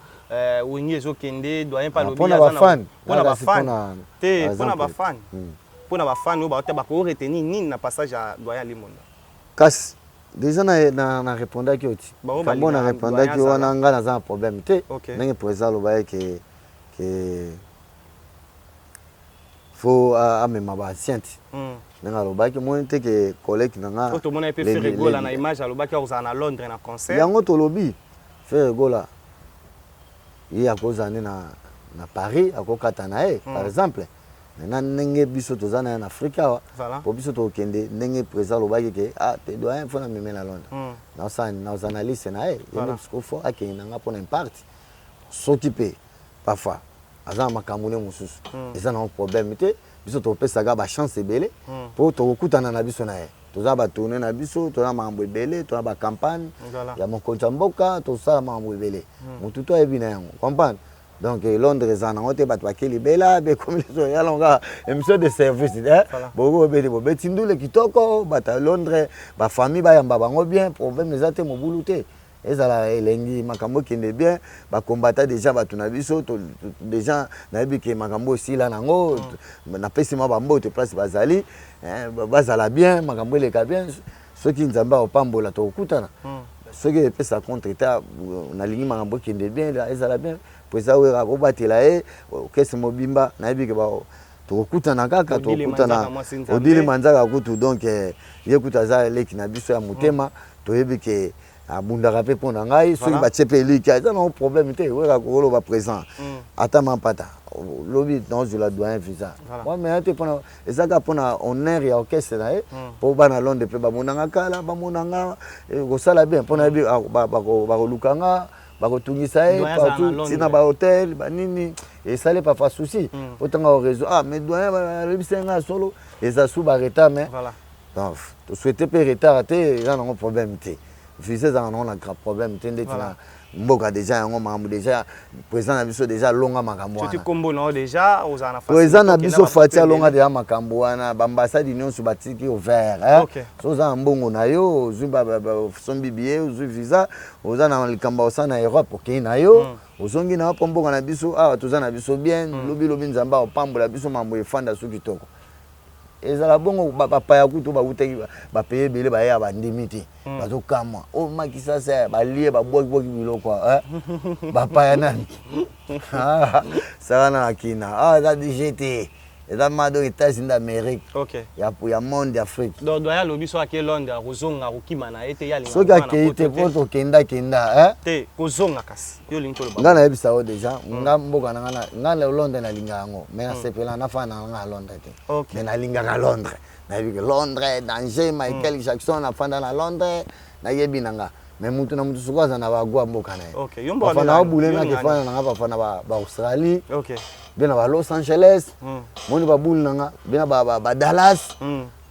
wingi zo kende doyen pas le. Pour nos fans. Pour nos fans. Te pour nos fans. Pour nos fans, nous allons retenir ni na passage à doyen Limonda. Kas déjà na répondre qui oti. Quand on a répondu qui on a un problème té. N'est pour ça le bail que faut amener ma patiente. N'est le bail que moi té que collègue nanga. Tout le monde peut faire rigoler na image le bail que vous en à Londres na concert. Yango to lobby faire rigoler. Il y a cause année na Paris à Kokatanae par exemple. Maintenant nenge biso tozana en Afrique pour biso to kende nenge présent lo baki ke te doyen faut na meme na Londres nos analyses na il faut faut akena nga pour n'importe s'occuper parfois azan makamune mususu eza na problème te biso to pesa ga ba chance belé pour to kutana na biso na toza ba tourner na biso to na mambo belé to na ba campagne ya mokonza mboka to sa mambo belé mutu to ebi na yango comprendre. Donc Londres en ont été battu libéla be comme les ya longa émission de service bogo be be tindule kitoko bata Londres ba famille ba yamba bango bien problème les até mobuluté ezala elengi makambo kende bien ba combattre déjà batu na biso déjà na biki makambo aussi là nango na pesi ma bambo te place bazali bazala bien makambo le ka bien ceux qui nzamba opambola to kutana ceux qui pesa contre état na lingi makambo kende bien ezala bien. Pour ça, on va battre là, qu'est-ce mobimba, naïbi que bah, tu écoutes na kaka, tu écoutes na, on dit les manzaka kutu donc, il écoute ça les qui n'habitent à mutema, tu ébi que à bundarape pour nangai, ceux qui battent peli, qui a un problème, tu es on va présent, attends pata, lobby dans je la doyen visa. Moi mais tu pour et ça pour na honneur et orchestre là, pour bana Londres pe ba munanga kala, ba munanga, go sala bien, pour na bi ba lukanga. Bakotungisa partout sina ba hôtel ba nini et ça les pas pas souci autant au réseau mais doyen le bisenga solo et ça sous ba retard mais voilà donc tu souhaitais pas retard rater ils ont un problème té fils ça on a un grave problème té ndeti mboka déjà on m'a déjà présent na biso déjà longa makambo wana tu combo non déjà aux ana face présent na biso fatia longa déjà makambo wana ba ambassade union sur batiki ouvert hein so za mbongo na yo zuba son bibié zu visa oza na likamba osana Europe OK na yo ozongi na pomboka na biso toza na biso bien lobi nzamba opambola biso mambo efanda su kitoko ezala bongo papa ya kutu ba uteki ba payer belé ba ya ba ndimiti bazo kama o makisa sa ba lié ba boki biloko ba pa ya nani ça na akina za DGT eza mado États-Unis d'Amérique OK ya monde d'Afrique donc doya lobi so ke Londres kozonga kokima na ete ya linga so ka keite poto kenda te kozonga kasi yo linto lo ngana yebisa o déjà ngamboka na ngana Londres na linga yango mais na sepela na fa na nga Londres te mais na linga na Londres na yebi Londres danger Michael Jackson na fanda na Londres na yebi nanga mais mutu na mutu sukaza na bagwa mboka na OK yombo fa na bulenga ke fa na nga fa na ba Australie OK bien à Los Angeles mon ba boule nanga bien ba Dallas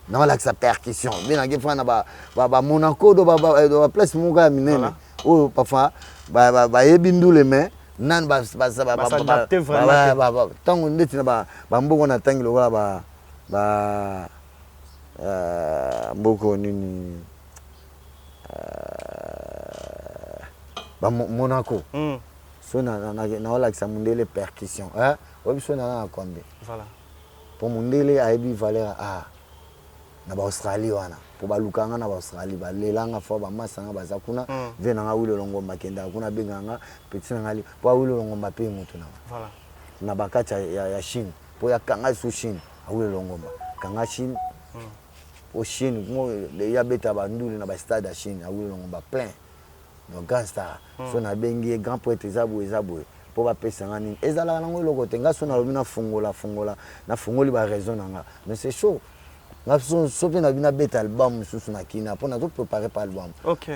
na la sa percussion bien à fa na ba Monaco do ba place muka minene o parfois ba yebindule mais nan ba tango ndeti na ba mbongo na tangi lokola ba ba mboko nini ba Monaco so na olakisa mundele percussion oyebi so na combien Voilà. pour mundele ayebi valeur na ba Australie wana pour balukanga na ba Australie balelanga fo ba masanga baza kuna ve na ngawilo longomba kenda kuna benganga petit na ngali po awilo longomba pe mutu na Voilà. na bakati ya Chine po ya kanga su Chine awilo longomba kanga Chine au Chine le ya beta banduli na ba stade ya Chine awilo longomba plein no gangster so na bengi grand poète ezabwe po ba pesa ngani ezala nango loko tenga so na lobina fungola na fungoli ba raison nanga mais c'est chaud na so na bina beta album susu na kina po na to préparer pas album. OK.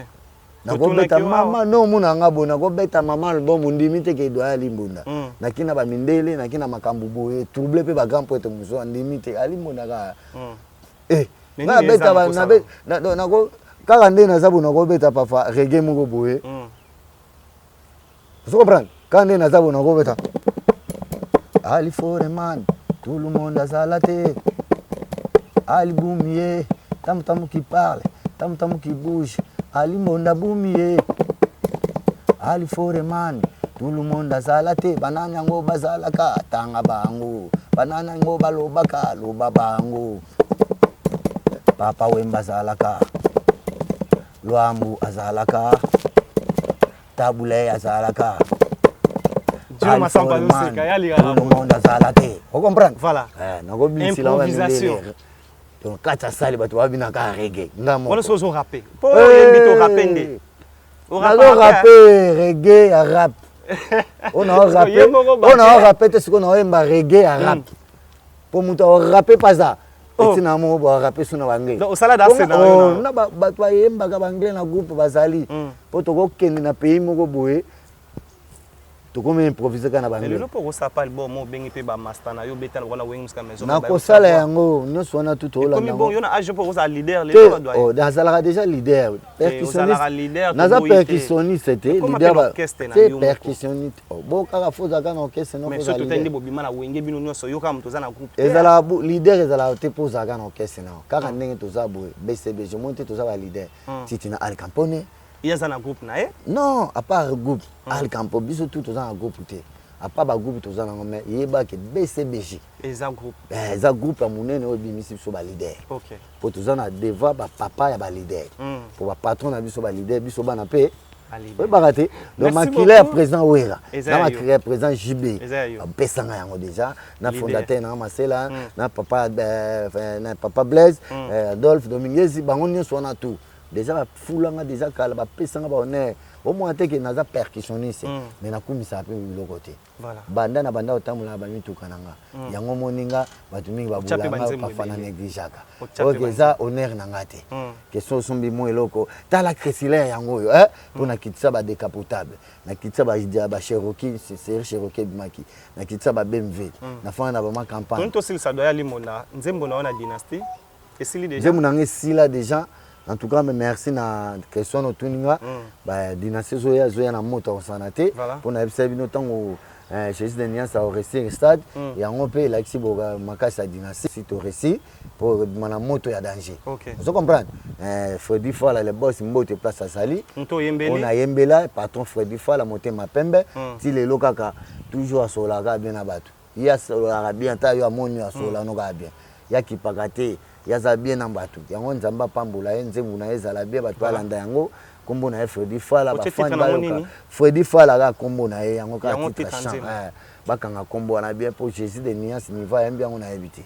Na go beta mama no muna nga bona go beta mama album ndimi te ke doya limbunda na kina ba mindele na kina makambu boye trouble pe ba grand poète muso ndimi te alimbunda ka na beta ba na go kaka nde na zabu na go beta pafa reggae moko boye vous comprenez quand nde na zabu na go beta Ali Foreman tout le monde a salaté Ali Boumier tam qui parle tam qui bouge Ali Monda Boumier Ali Foreman tout le monde a salaté banana ngo bazalaka tanga bango banana ngo balobaka loba bango Papa Wemba azalaka Luambu azalaka Tabule azalaka Tout le monde azalate. Vous comprenez? Voilà. Improvisation. Donc quand ça sali bato babina ka reggae. Voilà ce qu'on rappelle. Pour inviter au rappel. On a rappé reggae à rap. On a rappé ce qu'on a aimé reggae à rap. Pour muta rapper pas ça. Et na mo ba rapper suna bangle. Donc ça là dans scénario. Na bato bayemba ka bangle na groupe bazali. Po to ko kende na pays moko boye. To comme improviser kana bangle. Mais le pour ça pas le bon mot bengi pe ba master na yo betal wala wengi ska maison. Na ko sala yango nyonso wana tout ola. Comme bon yo na age pour ça leader les doit doit. Oh dans ça déjà leader. Percussionniste. Na percussionniste c'était leader. C'est percussionniste. Bon kaka foza kana orchestre no. Mais surtout tende bobima na wenge bino nyonso yo kama toza na groupe. Ezala leader ezala te poza kana orchestre na. Kaka ndenge toza boye BCB je monte toza ba leader. Titi na Al Capone. Il y a un groupe na non, à part groupe Al Campo biso tout toza un groupe te. À part ba groupe toza na mais yeba ke BCBG. Eza groupe. Eza groupe ya munene o bimisi so ba leader. OK. Pour toza na deva ba papa ya ba leader. Pour ba patron na biso ba leader biso bana pe. Oui, baraté. Donc ma killer président Wera. Na ma killer président JB. Pesanga yango déjà. Na fondateur na Marcela, na papa Blaise, Adolphe Dominguez, bango nyonso na tout. Déjà fulanga déjà kala ba pesanga ba honneur au moins te que naza percussionniste mais na kumisa pe le côté voilà banda na banda otamula ba mitu kananga yango moninga batu mingi ba bulanga pa fana neglijaka OK za honneur na ngate que so sombi mo eloko tala cresilaire yango yo pour na kitisa ba décapotable na kitisa ba Cherokee c'est Cherokee bimaki na kitisa ba BMW na fana ba ma campagne donc aussi ça doit aller mona nzembo na dynastie et sili déjà nzembo na sila déjà. En tout cas, merci na question no tuninga ba dynastie zoya na moto sanate pour na ebisabino tango Jésus de Niance au récit stade et en pe la xiboga makasa dynastie c'est au récit pour mana moto ya danger. Vous comprenez? Freddy Fala le boss mbote place à Sali. On a yembela patron Freddy Fala monté ma pembe ti le lokaka toujours à solaga bien abatu. Ya solaga bien ta yo amoni ya sola no ga bien. Ya kipakate yaza bien na batu yango nzamba pambula nzembu na ezala bien batu balanda yango kombo na Freddy Fala ba fan ba Freddy Fala ga kombo na yango ka titre bakanga kombo na bien pour Jésus de Niance ni va bien on a évité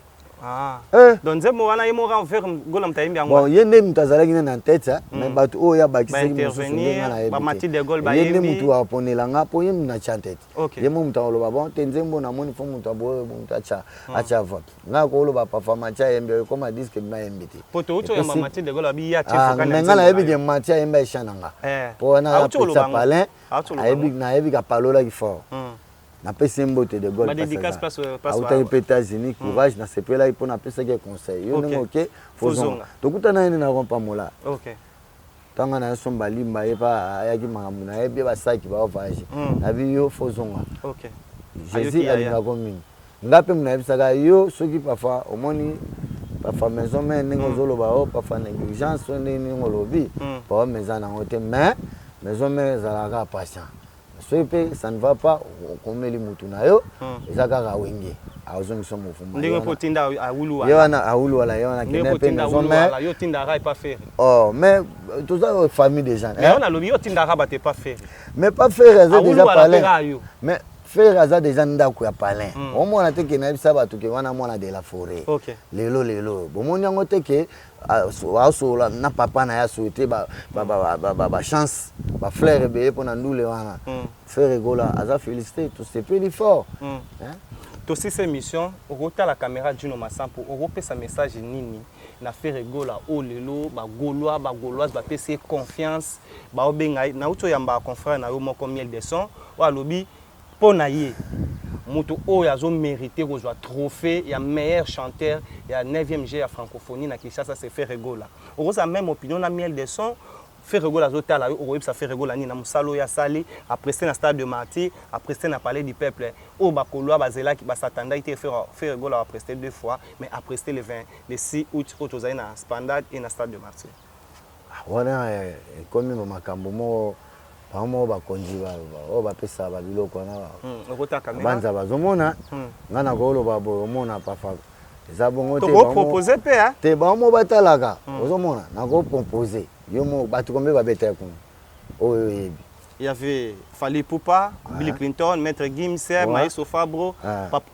donc nzembo wana yemo ra faire gola mtayimbi yango bon yende mutazalaki na tête mais batu oya bakisi intervenir ba mati de gol ba yende mutu aponela nga po yemu na chantet yemu mutalo ba bon nzembo na moni fo mutu abo mutu acha vote nga ko lo ba performance cha yembe ko ma disque ma yembiti poto uto ya mati de gol abi ya chef kana nga na yebi ma cha yembe shananga po na pesa palin ayebi na yebi ka palola ki fort na pesa mbote de gol ba dédicace passe aux États-Unis courage na sepela pour na pesa ke conseil yo ngo ke fozonga tokutana ene na rompa mola OK tanga na somba limba yepa ayaki makambu na yebi ba saki ba voyage na bi yo fozonga OK Jésus alinga komingi ngape munayebisaka yo soki parfois omoni parfois maison mère ndenge ozoloba o parfois négligence ndenge ngolobi parfois maison nango te mais maison mère ezalaka patient soki mpe ça ne va pas okomeli mutu na yo eza kaka wenge azongisa mofuma ndenge mpo tinda awulu ye wana awulu wala ye wana kende mpe maison mère yo tindaka epa faire oh mais toza famille des gens mais on a lobi yo tindaka bate pas faire mais pas faire eza déjà parler mais faire aza déjà ndako ya palin omona te ke nayebisa bato ke wana mwana de la forêt lelo bomoni yango te ke asola na papa na ye asoye te bachance bafleur ebeye mpo na ndule wana frère egola aza félicité tosepeli fort tosisa émission okotala caméra Juno Masampo okopesa message nini na frère egola o lelo bagauloise bapesi confiance baobenga nauti oyamba confrère na yo moko miel de son oyo alobi mpo na ye moto oyo azomérité kozwa trophée ya meilleur chanteur ya 9e G ya francophonie na Kinshasa c'est frère egola okoza même opinion na miel de son frère egola azotala yo okoyebisa frère egola nini na mosala oyo asali apreste na stade de martyr apreste na palais du peuple oyo bakoloa bazelaki basatandaki te frère egola apreste 2 fois mais apreste le 6 août oyo tozali na spandade et na stade de martyr wana ekomi makambo moko bango bakonzi oyo bapesa babiloko wana banza bazomona nga na koloba boye omona pafa eza bongo te bango batalaka ozomona nakopropose yo mo bato kombe babeta kuna oyo oyebi il y avait Fally Poupa, Bill Clinton, Maître Gims, Maïso Fabro,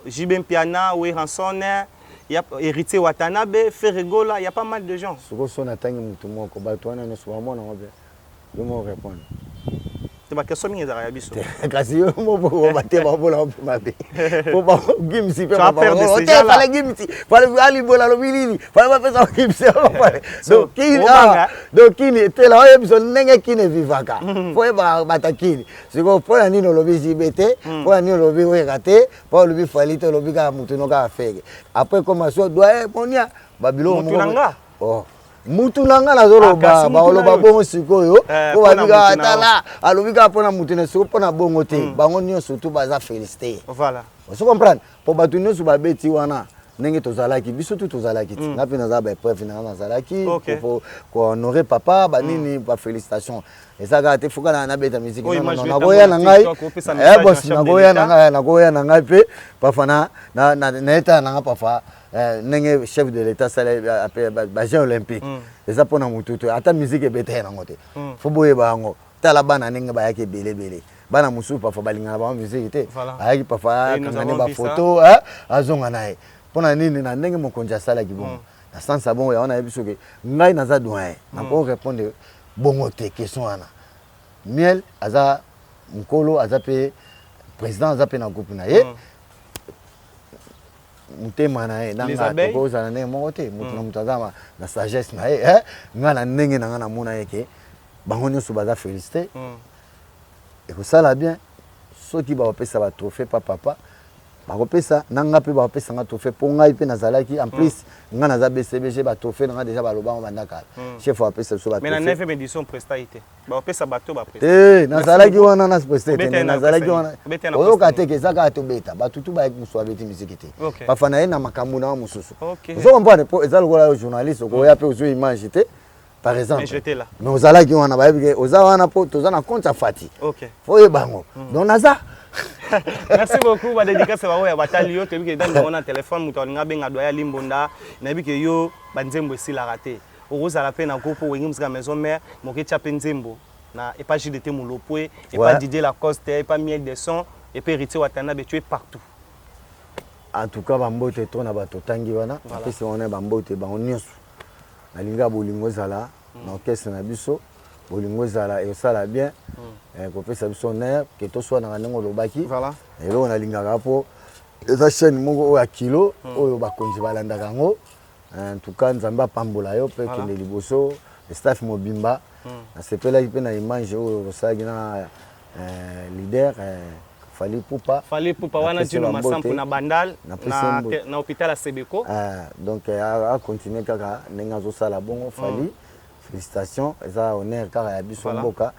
Jibem Piana, Oué Ransonner, il y a Héritier Watanabe, Frère Egola, il y a pas mal de gens. Ce que son attaque mutu moko bato wana ne souvent moi non yo mo répondre. C'est pas question mingi za biso. Kasi yo mo bo baté ba bola mabe. Pour ba Gimsi pe ba. Tu fallait Gimsi, fallait ali bola lo bilini, fallait ba pesa Gimsi donc kini était là oyo biso ndenge kini vivaka. Faut ba batakini. Siko po ya nino lobi jibete, po ya nino lobi wekate, po lobi falite lobi ka mutu no ka fege. Après commencer doit monia babilo mutu nanga. Oh. Mutu nanga nazoloba baoloba bongo sikoyo po babika atala alobika pona mutu ne siko pona bongo te bango nyonso surtout baza félicité voilà vous comprenez po batu nyonso babeti wana ndenge tozalaki biso tu tozalaki ti ngapi naza ba preuve na nazalaki pour honorer papa banini ba félicitations ezaka te fuka na beta musique na goya na ngai boss na goya na ngai pe pafana na eta na papa nenge chef de l'état salé ba jeux olympique eza pona mututu ata musique ebete na ngote fo boye bango tala bana nenge ba yake belebele bana musu pafa balinga ba musique te ayaki pafa kangane ba photo azonga nae pona nini na ndenge mokonja sala ki bon na sens bon ya ona yebiso ke ngai naza doyen na po répondre bongo te question wana miel aza mkolo aza pe président aza pe na groupe na ye mutema na ye nanga tokozala ndenge moko te mutu na mutu aza na sagesse na ye nga na ndenge na nga na mona ye ke bango nyonso baza félicité ekosala bien soki baopesa batrophée pa papa bakopesa nanga mpe bakopesa nga trophée mpo ngai mpe nazalaki en plus nga naza bcbg batrophée nanga déjà balobanga bandakala chef apesa biso nazalaki wana na presta te nazalaki wana oyoka te ke eza kaka tobeta bato tu bayaki mosu abeti misiki te bafa na ye na makambo na wa mosusu ozo comprendre mpo eza lokola yo journaliste okoya mpe ozwi image te par exemple mais ozalaki wana bayebi ke oza wana mpo toza na compte ya fati fo oyebango donc naza merci beaucoup ba dédicace ba oya batali yo tebi ke dans mon téléphone muto nga benga doya limbonda na bi ke yo banzembo esila raté okoza la peine na groupe wengi musika maison mère moke cha penzembo na et pas JDT Moulopwe et pas Didier Lacoste et pas Miel de son et pas Héritier Watanabe tu es partout en tout cas bambote to na bato tangi wana pesi wana bambote ba onyoso na linga bolingo zala na orchestre na biso bolingo zala et ça bien kopesa biso honneur ke to so na ndengo lobaki elo na lingaka po eza chaîne moko oyo kilo oyo bakonzi balandaka ngo en tout cas nzambe apambola yo pe kende liboso staff mobimba nasepelaki mpe na image oyo osalaki na leader Fally Poupa wana Juno Masampo na bandal na hôpital ya Sebeko donc a continuer kaka ndenge azosala bongo Fally félicitations eza honneur kaka ya biso mboka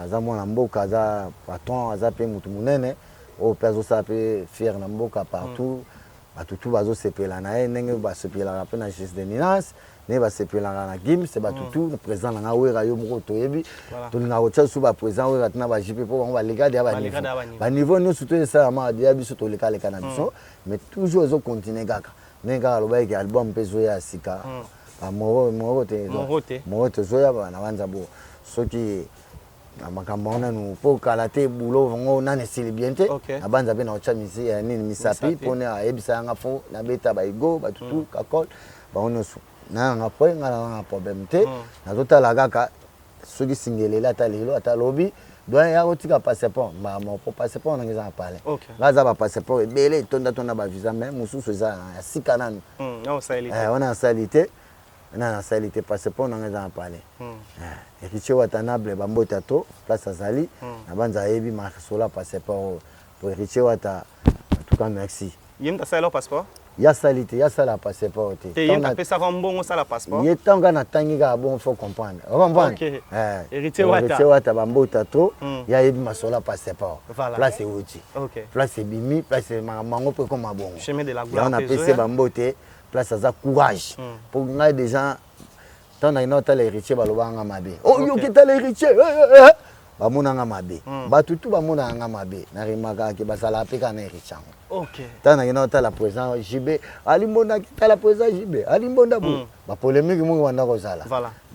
aza mwana mboka aza patron aza pe mutu munene au perso ça peut faire na mboka partout batutu bazo sepela na ye ndenge basepela pe na geste de Ninas ne basepela na Gims c'est batutu le président na wera yo moko toyebi to linga ko tsa ba président wera tna ba JP po ba lega de ba niveau no surtout ça ma dia biso to leka leka na biso mais toujours zo continuer kaka nenga lo ba ki album pezo ya sika moro te zoya bana banza bo soki makambo wana no po kala te bulo ngo nane sili bien te abanza be na ocha misi ya nini misapi pone ayebisa nga fo na beta ba igo batutu kakol ba ono su na nga po nga problem te na totala kaka soki singelela ta lelo ata lobi doit ya otika passeport ma mo passeport na ngeza pale ngaza ba passeport ebele tonda ba visa même mususu za ya sika nanu on salite on salite na salite passeport na ngeza pale Riche Watanable bambota to place azali na banza yebi masola passeport pour Riche Wata en tout cas merci yem ta sala passeport ya salite ya sala passeport te yem ta pesa ko mbongo sala passeport ye tanga na tangi ga bon faut comprendre OK Riche Wata bambota to ya yebi masola passeport place uti place bimi place mango pe comme bon chemin de la gloire on a pesa bambote place za courage pour ngai des gens tant na ino tala héritier balobanga mabe oh yo ki tala héritier bamona nga mabe batutu bamona nga mabe na rimaka ki basala peka na héritier tant na ino tala président JB alimbonda ki tala président JB alimbonda bo ba polémique mo wanda ko sala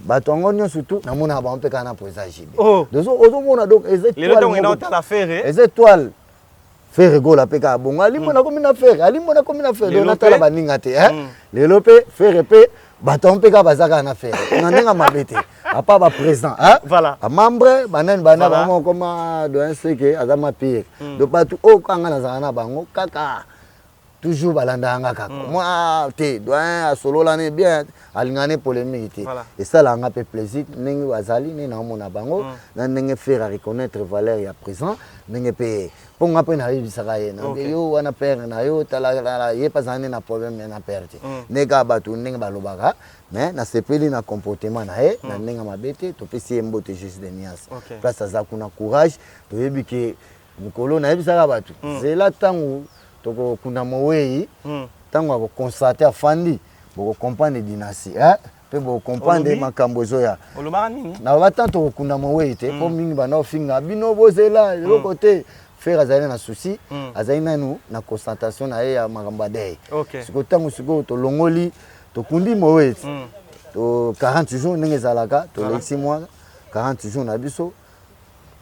batongo nyo surtout na mona ba peka na président JB donc ozo mona donc les étoiles le donc ino tala faire les étoiles faire gola peka bongo alimbonda comme na faire alimbonda comme na faire donc na tala baninga te le lope faire pe baton peka bazaka na faire on ndenga mabete apa ba président voilà a membre banen bana bango comme doyen seke azama pire do batu o kanga na zana bango kaka toujours balanda nga kaka moi te doyen solo la ne bien alingane polémique te et ça la nga pe plaisir ningi wazali ni na mona bango na ndenge faire reconnaître valeur ya présent ndenge pe ponga pe na yebisaka ye na yo wana père na yo tala ye pas ane na problème na perte nega batu ndenge balobaka mais na sepeli na comportement na ye na ndenge mabete to pesi mbote juste de Nias place za kuna courage to yebi ke mukolo na yebisaka batu zela tangu toko kuna mowei tango ko constater afandi boko comprendre dynastie pe boko comprendre makambo zoya olobaka nini na batanto kuna mowei te po mingi bana ofinga bino bozela le côté faire azali na souci azali nanu na concentration na ye ya makambo dei siko tango siko to longoli to kundi mowei to 40 jours ndenge zalaka to lexi mois 40 jours na biso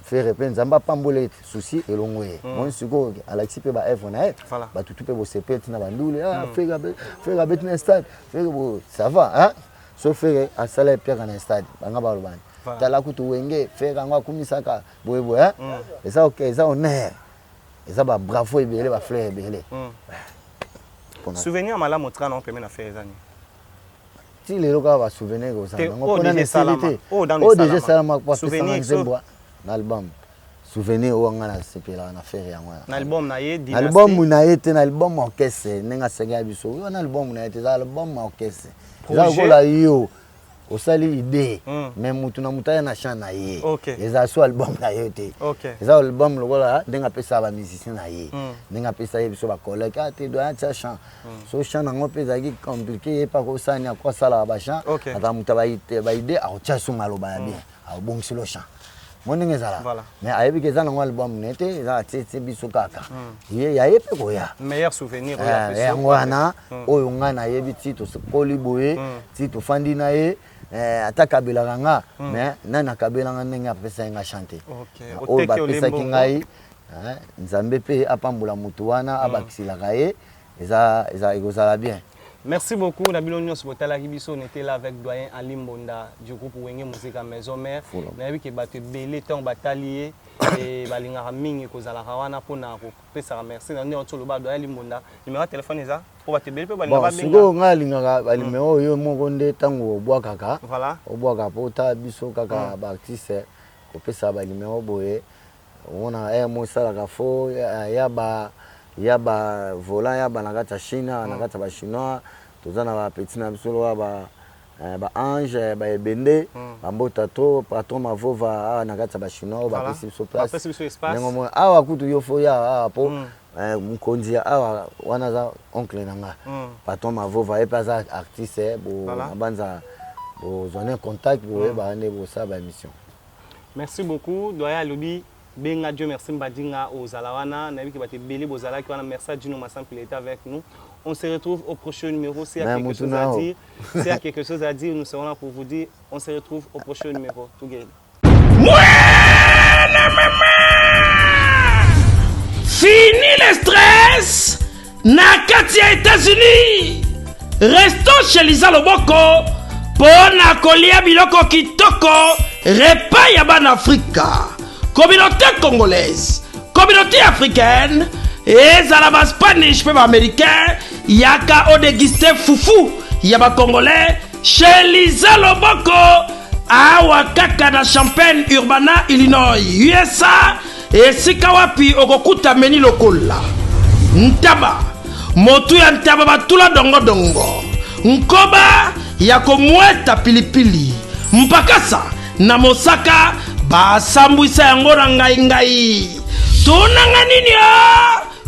faire pe nzamba pambole souci elongoye mon siko alaxi pe ba F na ba tutu pe bo sepeti na bandule faire bet na stade faire bo ça va so faire asala pierre na stade banga ba lobani tala kutu wenge faire ngwa kumisaka boyebo eza OK eza honneur eza ba bravo ebele ba fleur ebele souvenir malamu tra na peme na faire ezani ti lelo ka ba souvenir ko sana ngo pona necessité déjà salama kwa souvenir na album souvenir o ngana sepela na faire yango na album na ye dynastie album na ye te na album orchestre nenga senga biso na album na ye te za album orchestre za kola yo osali idée mais mutu na mutaya na chant na ye eza so album na ye te eza album lokola denga pesa ba musicien na ye denga pesa ye biso ba collègue te doit cha chant so chant nango pesa ki compliqué pas ko sani akwa sala ba chant ata muta ba idée a cha so maloba ya bien a bongisi lo chant moninga zala mais ayebi ke zana album nete za tete biso kaka ye ya yepe ko ya meilleur souvenir ya pesa ngwana oyo ngana yebi tito koli boye tito fandi na ye ata kabela nga mais nana kabela nga ndenge apesa nga chanter o ba pesa kingai nzambe pe apambula mutu wana abakisilaka ye eza ekozala bien. Merci beaucoup. Nabilo Nyos Botala Ribiso, on était là avec doyen Ali Mbonda du groupe Wenge Musique à Maison Mère. On a vu que battu belé temps batalier et balinga mingi kozala kawana pona ko pesa merci na nyo tsolo ba doyen Ali Mbonda. Numéro de téléphone eza pour battu belé pe balinga ba minga. Bon, nga linga ba numéro yo moko nde tango obwa kaka. Voilà. Obwa ka pota biso kaka ba artiste ko pesa ba numéro boye. On a mo sala ka fo ya ba volant ya ba nakata China nakata ba chinois tozana ba petit na biso ba ba ange ba ebende bambota to patron mavova na kati ba chinois ba pesi so place nengo awa kutu yo foya awa po mkonzi awa wana za oncle nanga patron mavova et pas artiste bo banza bo zone contact bo ba ne bo ça ba émission. Merci beaucoup doya lobi benga Dieu merci mbadinga aux alawana na biki bate belé bozala ki wana merci Dino Massampi il était avec nous. On se retrouve au prochain numéro. S'il y a quelque chose à dire, s'il y a quelque chose à dire, nous serons là pour vous dire. On se retrouve au prochain numéro. Tout gain. Fini le stress. Nakatia États-Unis. Restons chez Lisa Loboko. Pona kolia biloko kitoko. Repas yaban Africa. Communauté congolaise. Communauté africaine. Et Zalaba Spanish, peuple américain, yaka o dégusté foufou, yaba congolais, chez Lisa Loboko, awa kaka na Champaign, Urbana, Illinois, USA, et sikawapi okokuta meni lokola. Ntaba, motu ya ntaba batula dongo dongo, nkoba yako mweta pilipili, mpakasa na mosaka, basambwisa yango na ngai. Tunanga nini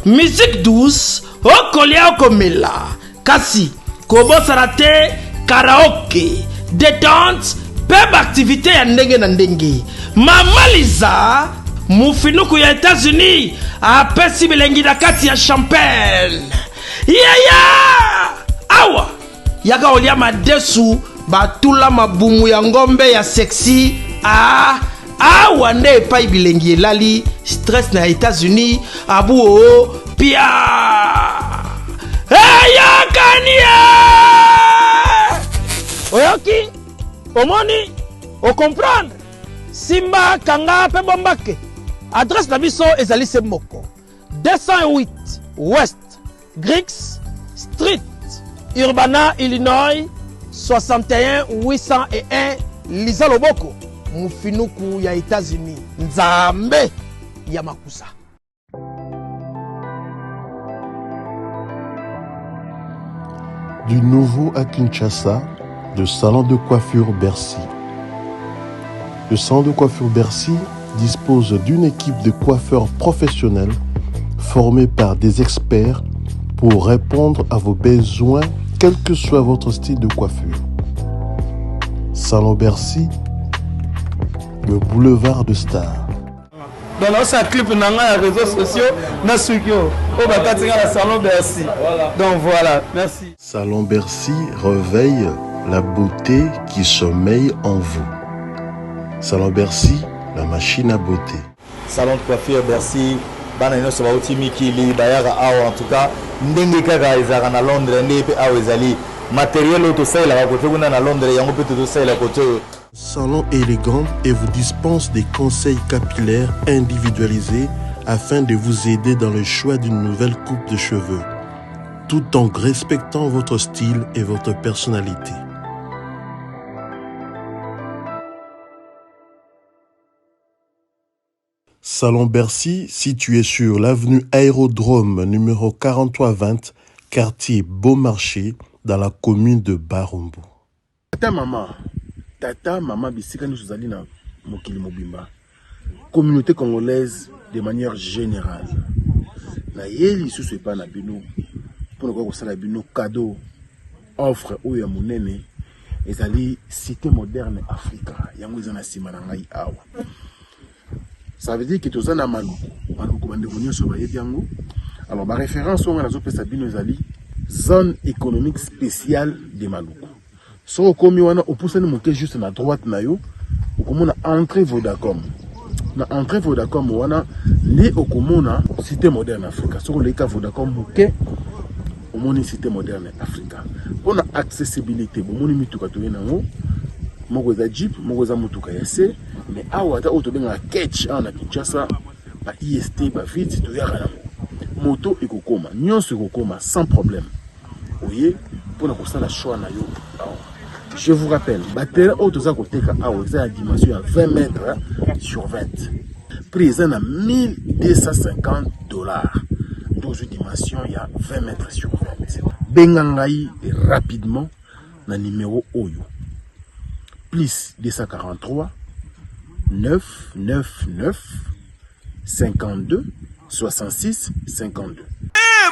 musique douce, okolia okomela, kasi, kobosana te, karaoke, détente, peb activité ya ndenge na ndenge. Mama Lisa, mufinuku ya États-Unis, apesi bilengi na kati ya Champagne. Awa, yaka olia madesu, batula mabumu ya ngombe ya sexy, awa nde epai bilengi elali stress na États-Unis abu o pia yakania oyoki omoni o comprendre simba kanga pe bombake adresse na biso ezali se moko 208 West Griggs Street Urbana Illinois 61 801 Lisa Loboko mufinuku ya États-Unis nzambe ya makusa. Du nouveau à Kinshasa, le salon de coiffure Bercy. Le salon de coiffure Bercy dispose d'une équipe de coiffeurs professionnels formés par des experts pour répondre à vos besoins, quel que soit votre style de coiffure. Salon Bercy, le boulevard de Star. Dans notre clip, nous avons les réseaux sociaux, nous avons le salon Bercy. Donc voilà, merci. Salon Bercy réveille la beauté qui sommeille en vous. Salon Bercy, la machine à beauté. Salon de coiffure Bercy, bana ça va outi mikili bayara awa en tout cas ndenge kaka ezaka na Londres ndenge awa ezali matériel auto ça la côté kuna na Londres yango peut tout ça la côté. Salon élégant et vous dispense des conseils capillaires individualisés afin de vous aider dans le choix d'une nouvelle coupe de cheveux, tout en respectant votre style et votre personnalité. Salon Bercy, situé sur l'avenue Aérodrome numéro 4320, quartier Beaumarchais, dans la commune de Barumbu. Tata, maman, bisika nous allons na mokili mobimba. Communauté congolaise de manière générale. Na yeli sous pas na bino pour nous voir ça bino cadeau offre ou ya monene ezali cité moderne Africa. Yango ezana sima na ngai awa. Ça veut dire que tous na maluku bande konyo so ba yango. Alors ma référence on a zo pesa bino ezali zone économique spéciale de Maluku. So komi wana opusani moke juste na droite na yo okomona entrée Vodacom. Na entrée Vodacom wana li okomona cité moderne Africa. So le ka Vodacom moke omoni cité moderne Africa. Pour na accessibilité bomoni mituka to yenango moko za Jeep moko za mutuka ya C mais awa ta auto benga catch na Kinshasa ba IST ba vite to yaka moto ekokoma nyonso ekokoma sans problème. Oye pour na kosala choix na yo. Je vous rappelle, batterie auto koteka awa za dimension à 20 mètres sur 20. Prix à 1250 $. 12 dimensions, il y a 20 mètres sur 20. Bengangai rapidement na numéro Oyo plus 243 999 52 66 52.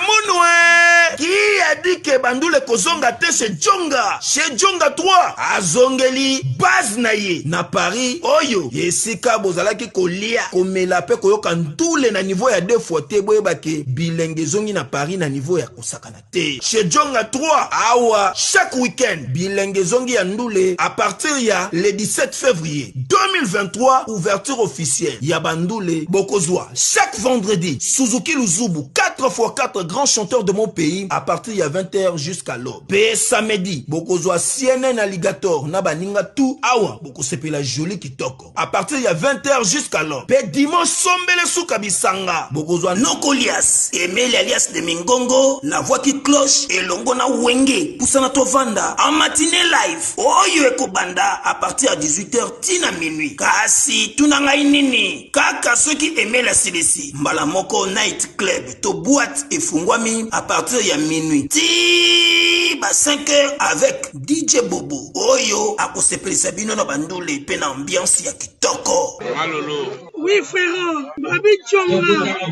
Mounoué qui a dit que Bandoule kozonga te chez Djonga 3 azongeli base naye na Paris oyo yesika bozalaki kolia komela pe koyoka ndule na niveau ya 2 fois te boyebake bilenge zongi na Paris na niveau ya kosakana te chez Djonga 3 awa chaque week-end bilenge zongi ya ndule à partir ya le 17 février 2023 ouverture officielle ya Bandoule bokozwa chaque vendredi Suzuki Luzubu 4x4 grands chanteurs de mon pays à partir de 20h jusqu'à l'aube. Pe samedi, bokozwa CNN Alligator na baninga tout awa boko sepela joli kitoko. À partir de 20h jusqu'à l'aube. Pe dimanche sombele suka bisanga bokozwa Nokolias, Emile alias de Mingongo, la voix qui cloche et longo na wenge poussana tovanda en matinée live. Oyo ekobanda à partir de 18h tina minuit. Kasi tunanga inini kaka ceux qui aimaient la CDC. Mbala moko night club to boîte et fungwami à partir de minuit. Ti ba 5h avec DJ Bobo. Oyo akosepelisa bino na Bandoule pe na ambiance ya kitoko. Malolo. Oui frère, Babi Djonga.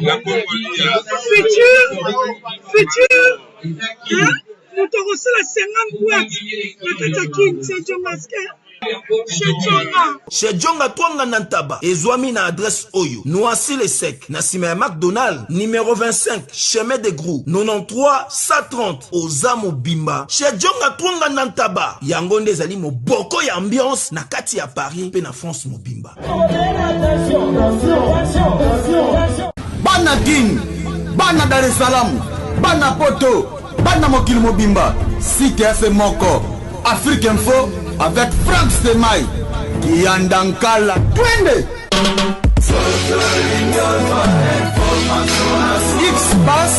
La Congolia. Futur. Hein? Nous te reçons la 50 boîtes. La Katakin, c'est Djonga. Chez Djonga Twanga Nantaba, Ezwami na adresse Oyo, Noisy le Sec, Nassime McDonald, numéro 25, chemin de Grou, 93 130, Ozamo Bimba. Chez Djonga Twanga Nantaba, Yangonde Zali mo boko ya ambiance, na kati ya Paris, pe na France mo Bimba. Bana King, Bana Dar es Salaam, Bana Poto, Bana Mokili Mobimba, Site Ase Moko, Afrique Info, avec Frank Stemai, Kiandankala, Twende! X-Bass,